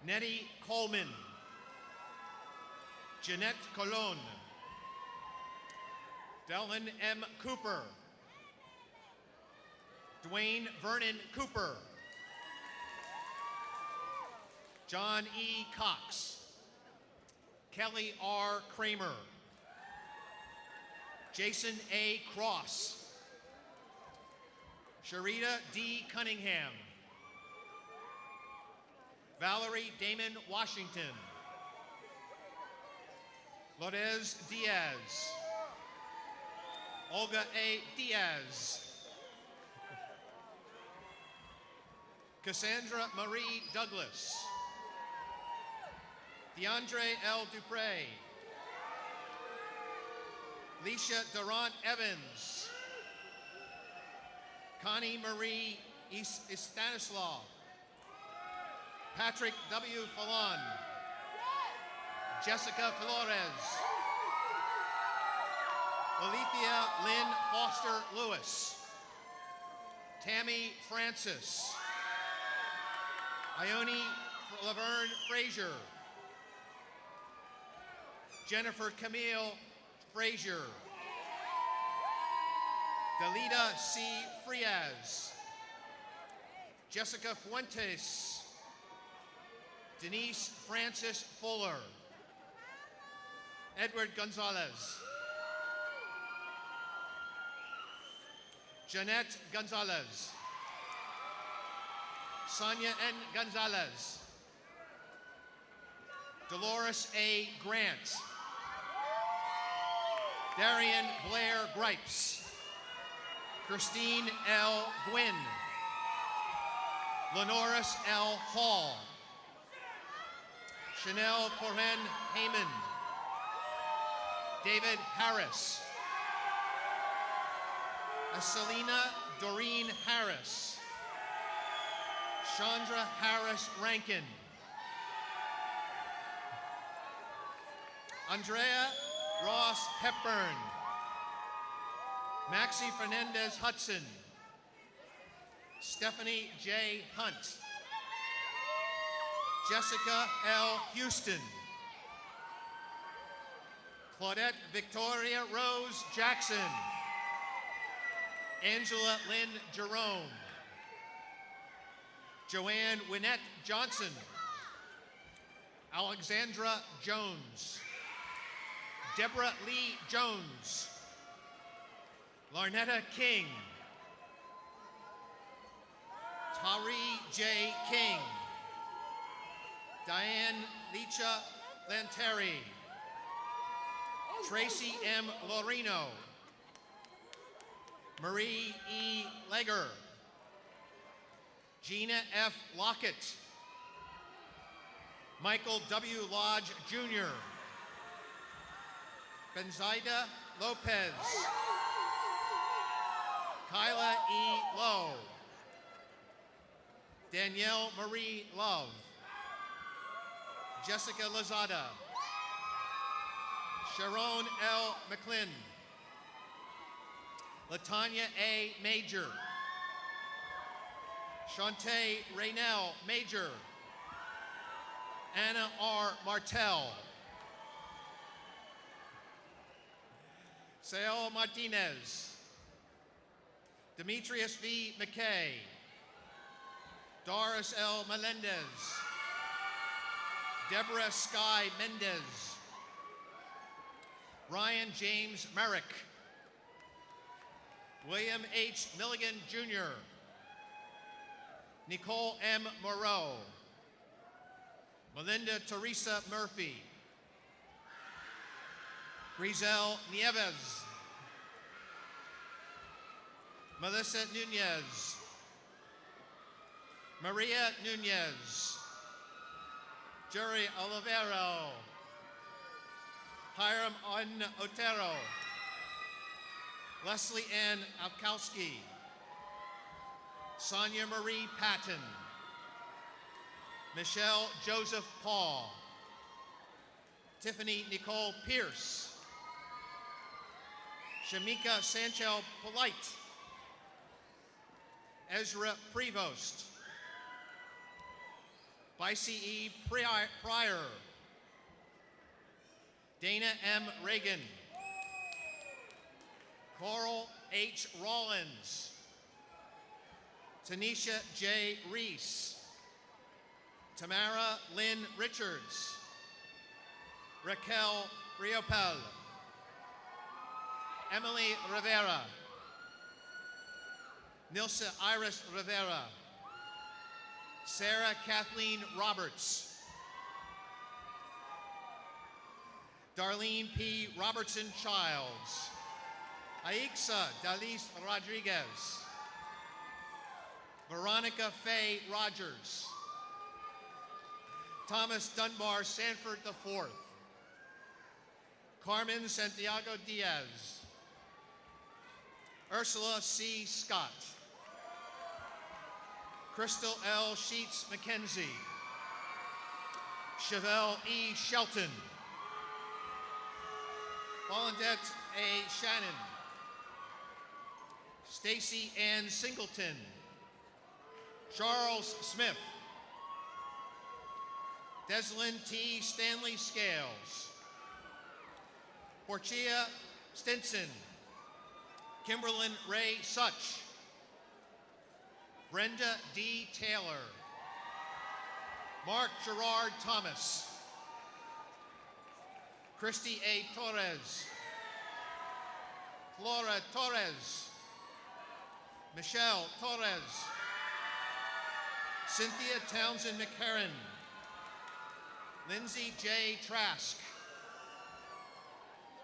Nettie Coleman. Jeanette Colon. Dylan M. Cooper. Dwayne Vernon Cooper. John E. Cox. Kelly R. Kramer. Jason A. Cross. Sharita D. Cunningham. Valerie Damon Washington. Lorez Diaz. Olga A. Diaz. Cassandra Marie Douglas. DeAndre L. Dupre. Leisha Durant Evans. Connie Marie Stanislaw. Patrick W. Fallon. Jessica Flores. Alethea Lynn Foster Lewis. Tammy Francis. Ione Laverne Frazier. Jennifer Camille Frazier. Dalida C. Frias. Jessica Fuentes. Denise Francis Fuller. Edward Gonzalez. Jeanette Gonzalez. Sonia N. Gonzalez. Dolores A. Grant. Darian Blair Gripes. Christine L. Gwynn. Lenoris L. Hall. Chanel Corinne Heyman. David Harris. Selena Doreen Harris. Chandra Harris Rankin. Andrea Ross Hepburn. Maxie Fernandez Hudson. Stephanie J. Hunt. Jessica L. Houston. Claudette Victoria Rose Jackson. Angela Lynn Jerome. Joanne Winnette Johnson. Alexandra Jones. Deborah Lee Jones. Larnetta King. Tari J. King. Diane Licha Lanteri. Tracy M. Lorino. Marie E. Legger. Gina F. Lockett. Michael W. Lodge Jr. Benzaida Lopez. Kyla E. Lowe. Danielle Marie Love. Jessica Lozada. Sharon L. McClin. Latanya A. Major. Shantae Raynell Major. Anna R. Martell. Sael Martinez. Demetrius V. McKay. Doris L. Melendez. Deborah Sky Mendez. Ryan James Merrick. William H. Milligan Jr. Nicole M. Moreau. Melinda Teresa Murphy. Grizel Nieves. Melissa Nunez. Maria Nunez. Jerry Olivero. Hiram Un Otero. Leslie Ann Alkowski. Sonia Marie Patton. Michelle Joseph Paul. Tiffany Nicole Pierce. Shamika Sanchel Polite. Ezra Prevost. Bicey E. Pryor. Dana M. Reagan. Coral H. Rollins. Tanisha J. Reese. Tamara Lynn Richards. Raquel Riopel. Emily Rivera. Nilsa Iris Rivera. Sarah Kathleen Roberts. Darlene P. Robertson Childs. Aixa Dalis Rodriguez. Veronica Faye Rogers. Thomas Dunbar Sanford IV. Carmen Santiago Diaz. Ursula C. Scott. Crystal L. Sheets McKenzie. Chevelle E. Shelton. Paulinette A. Shannon. Stacy Ann Singleton. Charles Smith. Deslyn T. Stanley Scales. Portia Stinson. Kimberlyn Ray Such. Brenda D. Taylor. Mark Gerard Thomas. Christy A. Torres. Flora Torres. Michelle Torres. Cynthia Townsend McCarran. Lindsay J. Trask.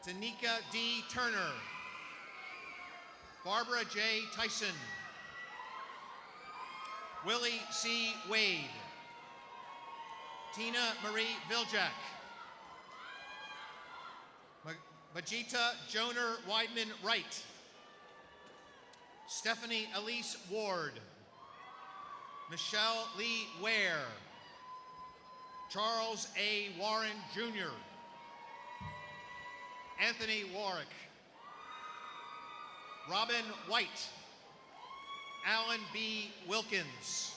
Tanika D. Turner. Barbara J. Tyson. Willie C. Wade. Tina Marie Viljak. Majita Joner Weidman Wright. Stephanie Elise Ward. Michelle Lee Ware. Charles A. Warren Jr. Anthony Warwick. Robin White. Alan B. Wilkins.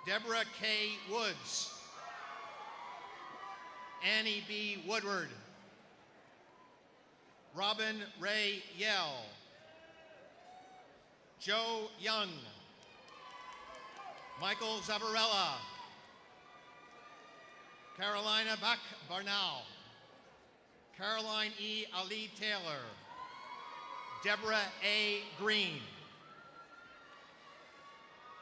Deborah K. Woods. Annie B. Woodward. Robin Ray Yell. Joe Young. Michael Zavarella. Carolina Bach Barnau. Caroline E. Ali Taylor. Deborah A. Green.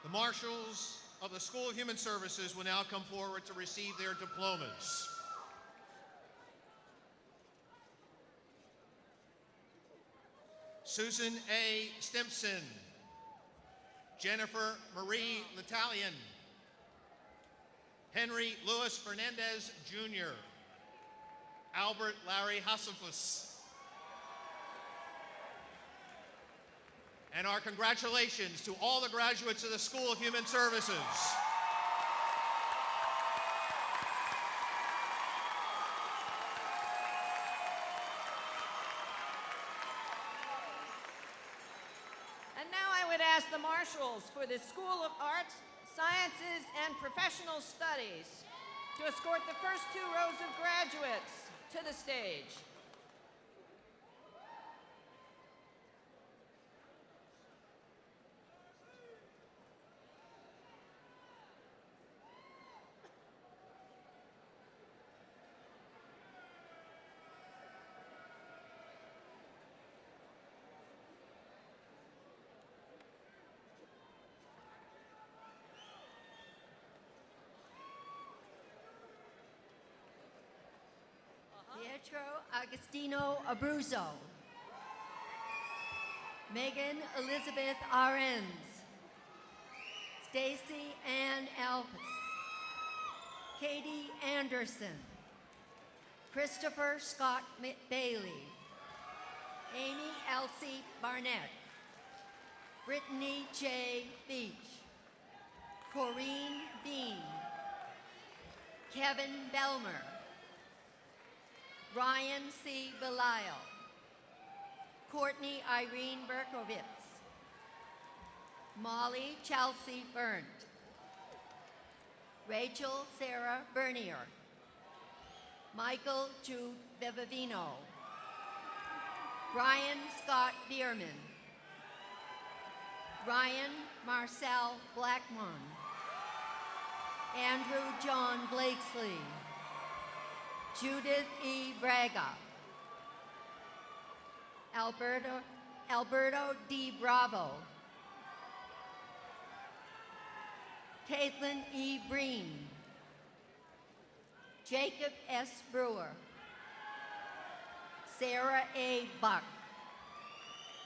The marshals of the School of Human Services will now come forward to receive their diplomas. Susan A. Stimpson. Jennifer Marie L'Italian. Henry Louis Fernandez Jr. Albert Larry Hassifus. And our congratulations to all the graduates of the School of Human Services. And now I would ask the marshals for the School of Arts, Sciences, and Professional Studies to escort the first two rows of graduates to the stage. Agostino Abruzzo. Megan Elizabeth Arens. Stacy Ann Alvis. Katie Anderson. Christopher Scott Bailey. Amy Elsie Barnett. Brittany J. Beach. Corrine Bean. Kevin Belmer. Ryan C. Belisle. Courtney Irene Berkowitz. Molly Chelsea Burnt. Rachel Sarah Bernier. Michael Jude Bevavino. Brian Scott Bierman. Ryan Marcel Blackmon. Andrew John Blakesley. Judith E. Braga. Alberto D. Bravo. Caitlin E. Breen. Jacob S. Brewer. Sarah A. Buck.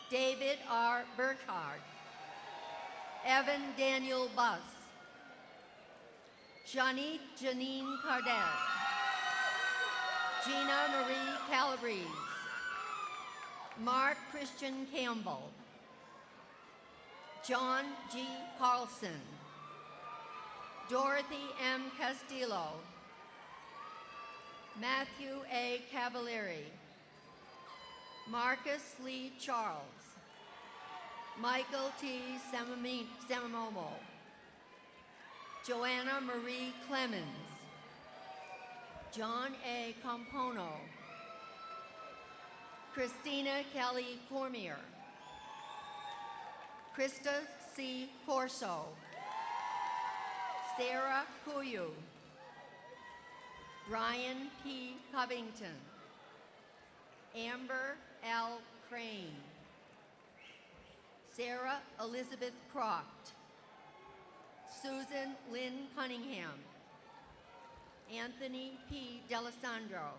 David R. Burkhard. Evan Daniel Buss. Janine Cardet. Gina Marie Calabrese. Mark Christian Campbell. John G. Carlson. Dorothy M. Castillo. Matthew A. Cavalieri. Marcus Lee Charles. Michael T. Samamomo. Joanna Marie Clemens. John A. Compono. Christina Kelly Cormier. Krista C. Corso. Sarah Kuyu. Brian P. Covington. Amber L. Crane. Sarah Elizabeth Croft. Susan Lynn Cunningham. Anthony P. D'Alessandro.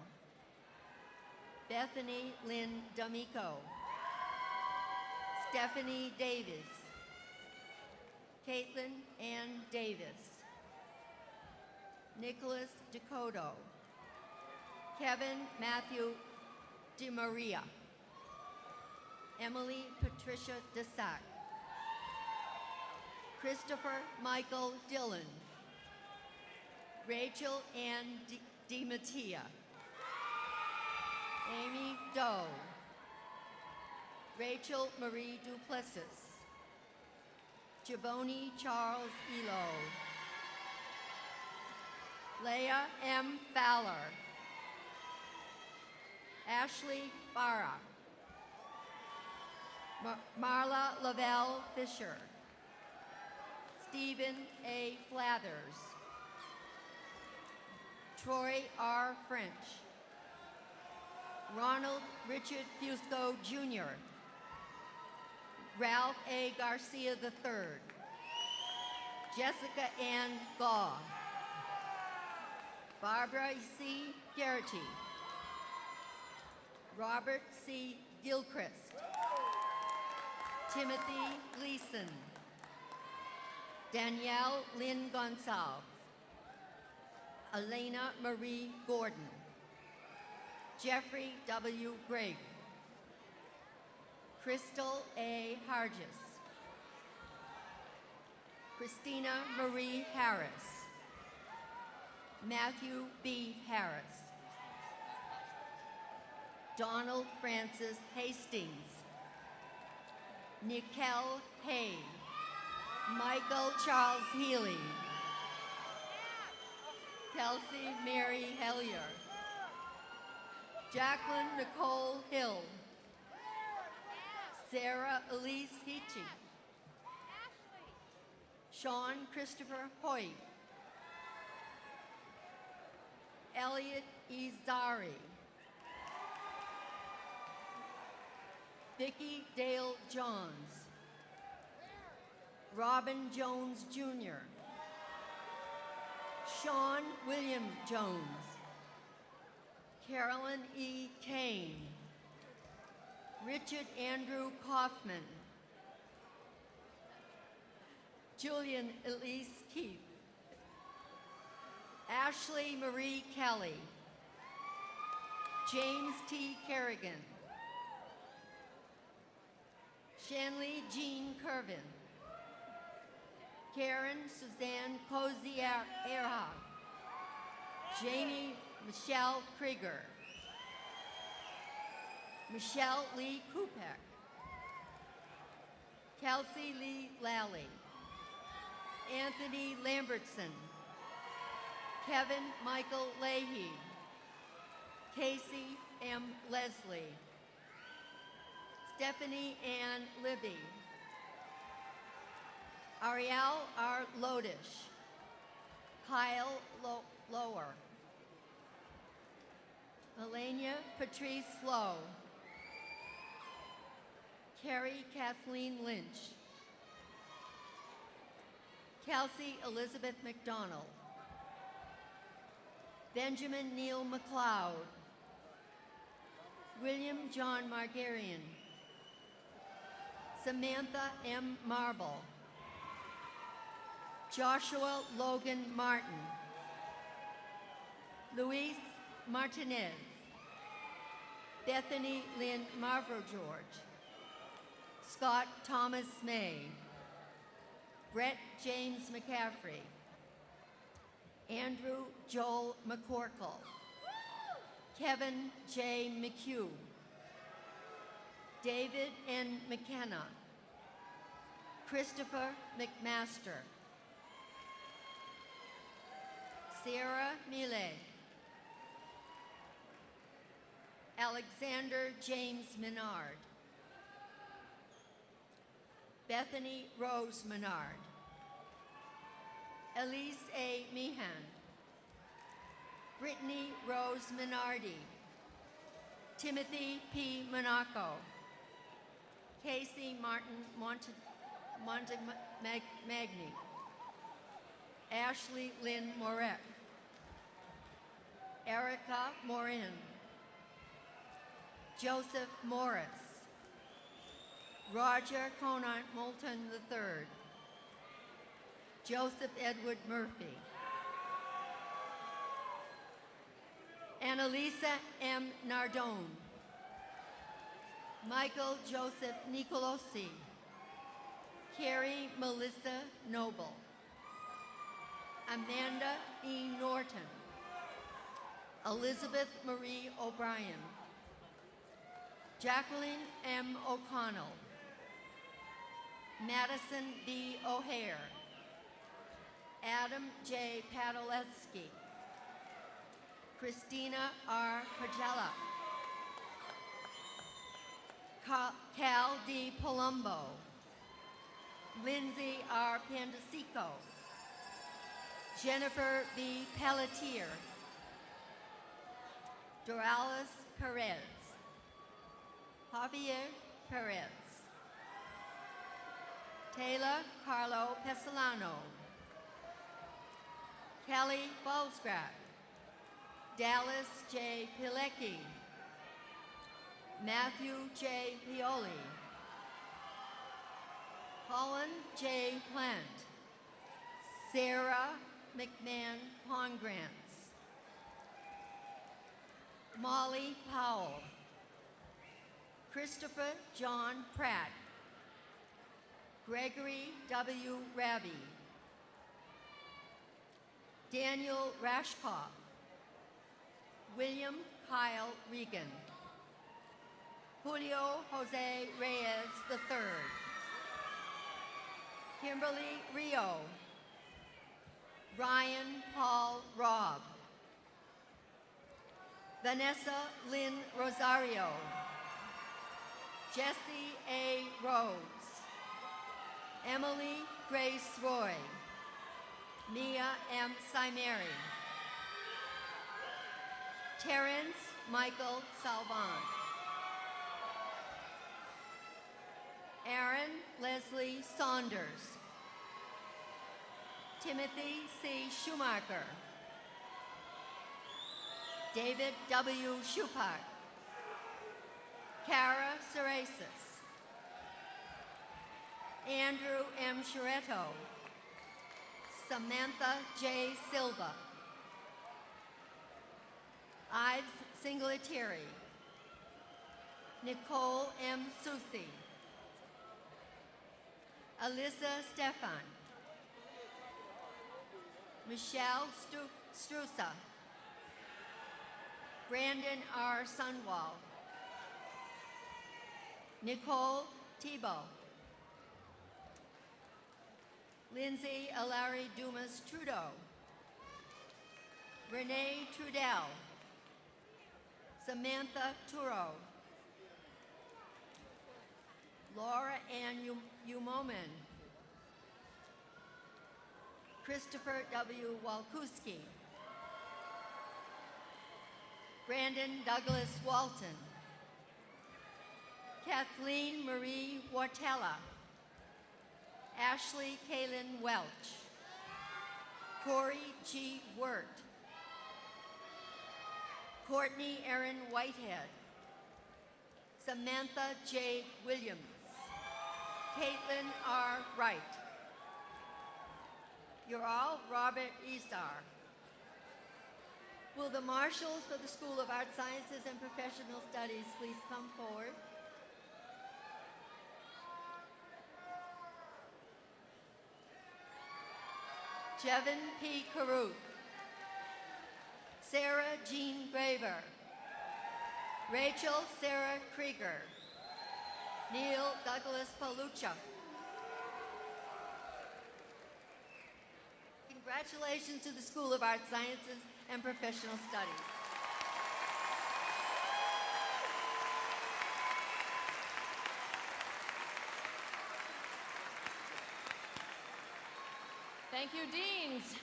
Bethany Lynn D'Amico. Stephanie Davis. Caitlin Ann Davis. Nicholas Dakota. Kevin Matthew DeMaria. Emily Patricia Desac. Christopher Michael Dillon. Rachel Ann DiMattia. Amy Doe. Rachel Marie Duplessis. Jaboni Charles Elo. Leah M. Fowler. Ashley Farah. Marla Lavelle Fisher. Stephen A. Flathers. Troy R. French. Ronald Richard Fusco Jr. Ralph A. Garcia III. Jessica Ann Gaw. Barbara C. Garrity. Robert C. Gilchrist. Timothy Gleason. Danielle Lynn Gonsalves. Elena Marie Gordon. Jeffrey W. Grigg. Crystal A. Hargis. Christina Marie Harris. Matthew B. Harris. Donald Francis Hastings. Nikel Hay. Michael Charles Healy. Kelsey Mary Hellier. Jacqueline Nicole Hill. Sarah Elise Heachy. Sean Christopher Hoyt. Elliot Izari. Vicki Dale Johns. Robin Jones Jr. Sean William Jones. Carolyn E. Kane, Richard Andrew Kaufman, Julian Elise Keith, Ashley Marie Kelly, James T. Kerrigan, Shanley Jean Kervin, Karen Suzanne Koziera, Jamie Michelle Krieger, Michelle Lee Kupek, Kelsey Lee Lally, Anthony Lambertson, Kevin Michael Leahy, Casey M. Leslie, Stephanie Ann Libby, Ariel R. Lodish, Kyle Lower, Melania Patrice Lowe, Carrie Kathleen Lynch, Kelsey Elizabeth McDonald, Benjamin Neil McLeod, William John Margarian, Samantha M. Marble, Joshua Logan Martin, Luis Martinez, Bethany Lynn Marver George, Scott Thomas May, Brett James McCaffrey, Andrew Joel McCorkle, Kevin J. McHugh, David N. McKenna, Christopher McMaster, Sierra Millet, Alexander James Menard, Bethany Rose Menard, Elise A. Meehan, Brittany Rose Minardi, Timothy P. Monaco, Casey Martin Montemagni, Ashley Lynn Moret, Erica Morin, Joseph Morris, Roger Conant Moulton III, Joseph Edward Murphy, Annalisa M. Nardone, Michael Joseph Nicolosi, Carrie Melissa Noble, Amanda E. Norton, Elizabeth Marie O'Brien, Jacqueline M. O'Connell, Madison B. O'Hare, Adam J. Padalewski, Christina R. Pagella, Cal D. Palumbo, Lindsay R. Pandasico, Jennifer B. Pelletier, Doralis Perez, Javier Perez, Taylor Carlo Pesolano, Kelly Balsgraf, Dallas J. Pilecki, Matthew J. Pioli, Colin J. Plant, Sarah McMahon Pongrants, Molly Powell, Christopher John Pratt, Gregory W. Raby, Daniel Rashkoff, William Kyle Regan, Julio Jose Reyes III, Kimberly Rio, Ryan Paul Robb, Vanessa Lynn Rosario, Jesse A. Rose, Emily Grace Roy, Mia M. Simeri, Terrence Michael Salvan, Aaron Leslie Saunders, Timothy C. Schumacher, David W. Schupart, Kara Sarasis, Andrew M. Chiretto, Samantha J. Silva, Ives Singletary, Nicole M. Susi, Alyssa Stefan, Michelle Strusa, Brandon R. Sunwall, Nicole Tebow, Lindsay Alari Dumas Trudeau, Renee Trudell, Samantha Turo, Laura Ann Umomin, Christopher W. Walkuski, Brandon Douglas Walton, Kathleen Marie Wartella, Ashley Kaylin Welch, Corey G. Wirt, Courtney Erin Whitehead, Samantha J. Williams, Caitlin R. Wright. You're all Robert Esar. Will the marshals for the School of Art Sciences and Professional Studies please come forward? Jevin P. Carruth, Sarah Jean Graver, Rachel Sarah Krieger, Neil Douglas Palucha. Congratulations to the School of Art Sciences and Professional Studies. Thank you, Deans.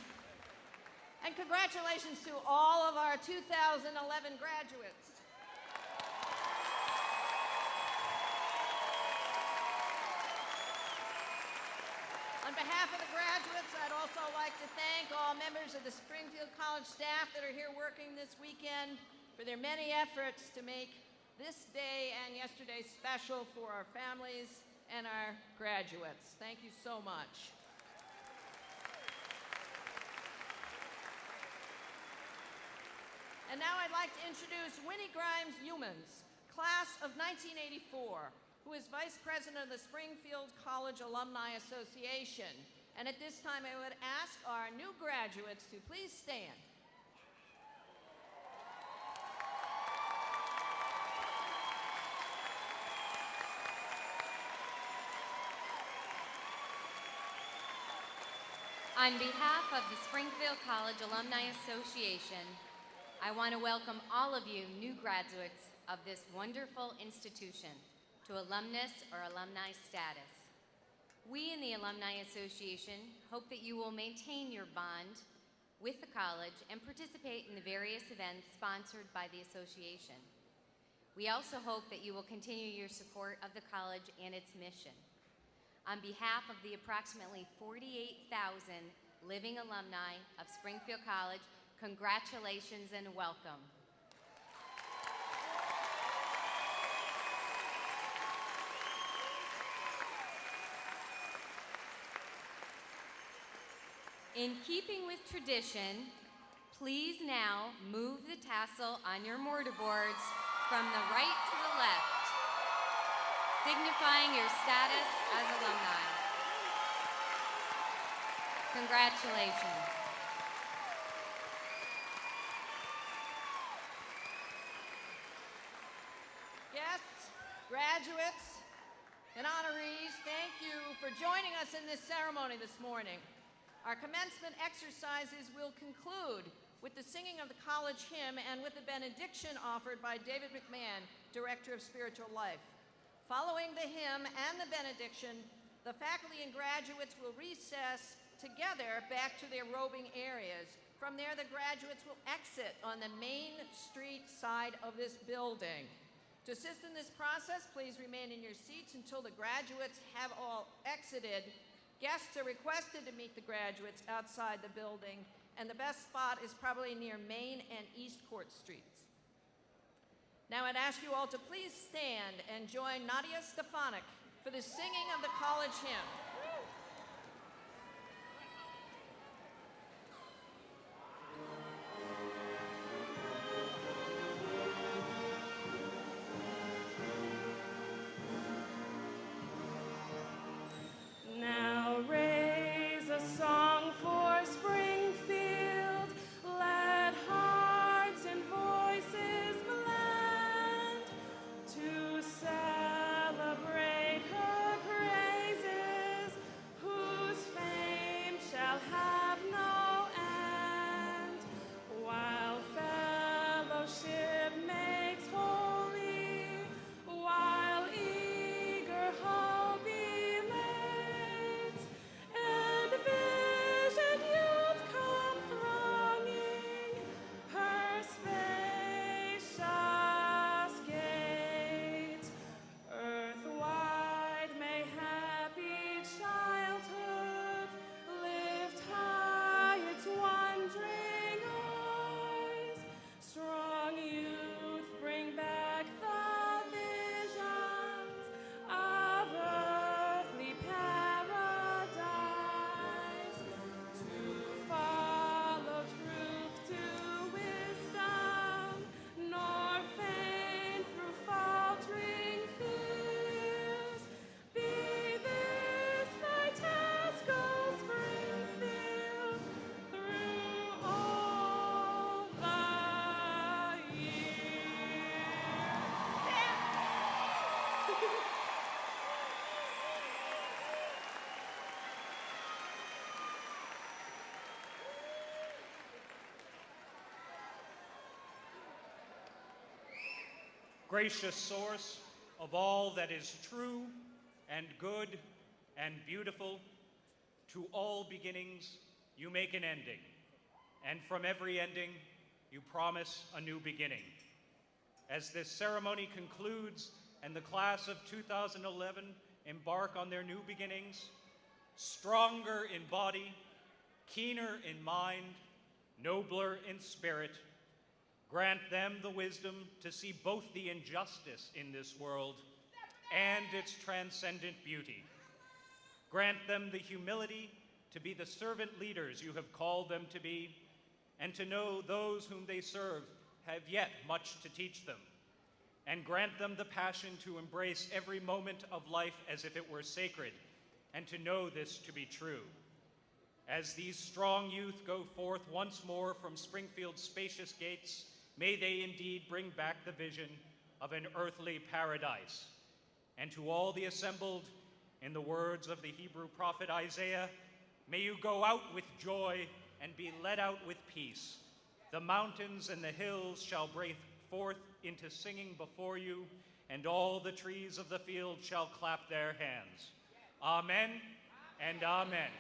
And congratulations to all of our 2011 graduates. On behalf of the graduates, I'd also like to thank all members of the Springfield College staff that are here working this weekend for their many efforts to make this day and yesterday special for our families and our graduates. Thank you so much. And now I'd like to introduce Winnie Grimes Humans, class of 1984, who is Vice President of the Springfield College Alumni Association. And at this time, I would ask our new graduates to please stand. On behalf of the Springfield College Alumni Association, I want to welcome all of you new graduates of this wonderful institution to alumnus or alumni status. We in the Alumni Association hope that you will maintain your bond with the college and participate in the various events sponsored by the association. We also hope that you will continue your support of the college and its mission. On behalf of the approximately 48,000 living alumni of Springfield College, congratulations and welcome. In keeping with tradition, please now move the tassel on your mortarboards from the right to the left, signifying your status as alumni. Congratulations. Guests, graduates, and honorees, thank you for joining us in this ceremony this morning. Our commencement exercises will conclude with the singing of the college hymn and with the benediction offered by David McMahon, Director of Spiritual Life. Following the hymn and the benediction, the faculty and graduates will recess together back to their robing areas. From there, the graduates will exit on the main street side of this building. To assist in this process, please remain in your seats until the graduates have all exited. Guests are requested to meet the graduates outside the building, and the best spot is probably near Main and East Court Streets. Now I'd ask you all to please stand and join Nadia Stefanik for the singing of the college hymn. Now raise a song for Springfield, let hearts and voices blend to celebrate her praises, whose fame shall have no end, while fellowship makes holy, while eager hope elates, and visioned youth come thronging her spacious gates. Earth-wide may happy childhood lift high its wondering eyes. Strong youth bring back the visions of earthly paradise. To follow truth to wisdom, nor faint through faltering fears. Be this thy task, O Springfield, through all the year. Gracious source of all that is true and good and beautiful, to all beginnings you make an ending, and from every ending you promise a new beginning. As this ceremony concludes and the class of 2011 embark on their new beginnings, stronger in body, keener in mind, nobler in spirit, grant them the wisdom to see both the injustice in this world and its transcendent beauty. Grant them the humility to be the servant leaders you have called them to be, and to know those whom they serve have yet much to teach them. And grant them the passion to embrace every moment of life as if it were sacred, and to know this to be true. As these strong youth go forth once more from Springfield's spacious gates, may they indeed bring back the vision of an earthly paradise. And to all the assembled, in the words of the Hebrew prophet Isaiah, may you go out with joy and be led out with peace. The mountains and the hills shall break forth into singing before you, and all the trees of the field shall clap their hands. Amen and amen.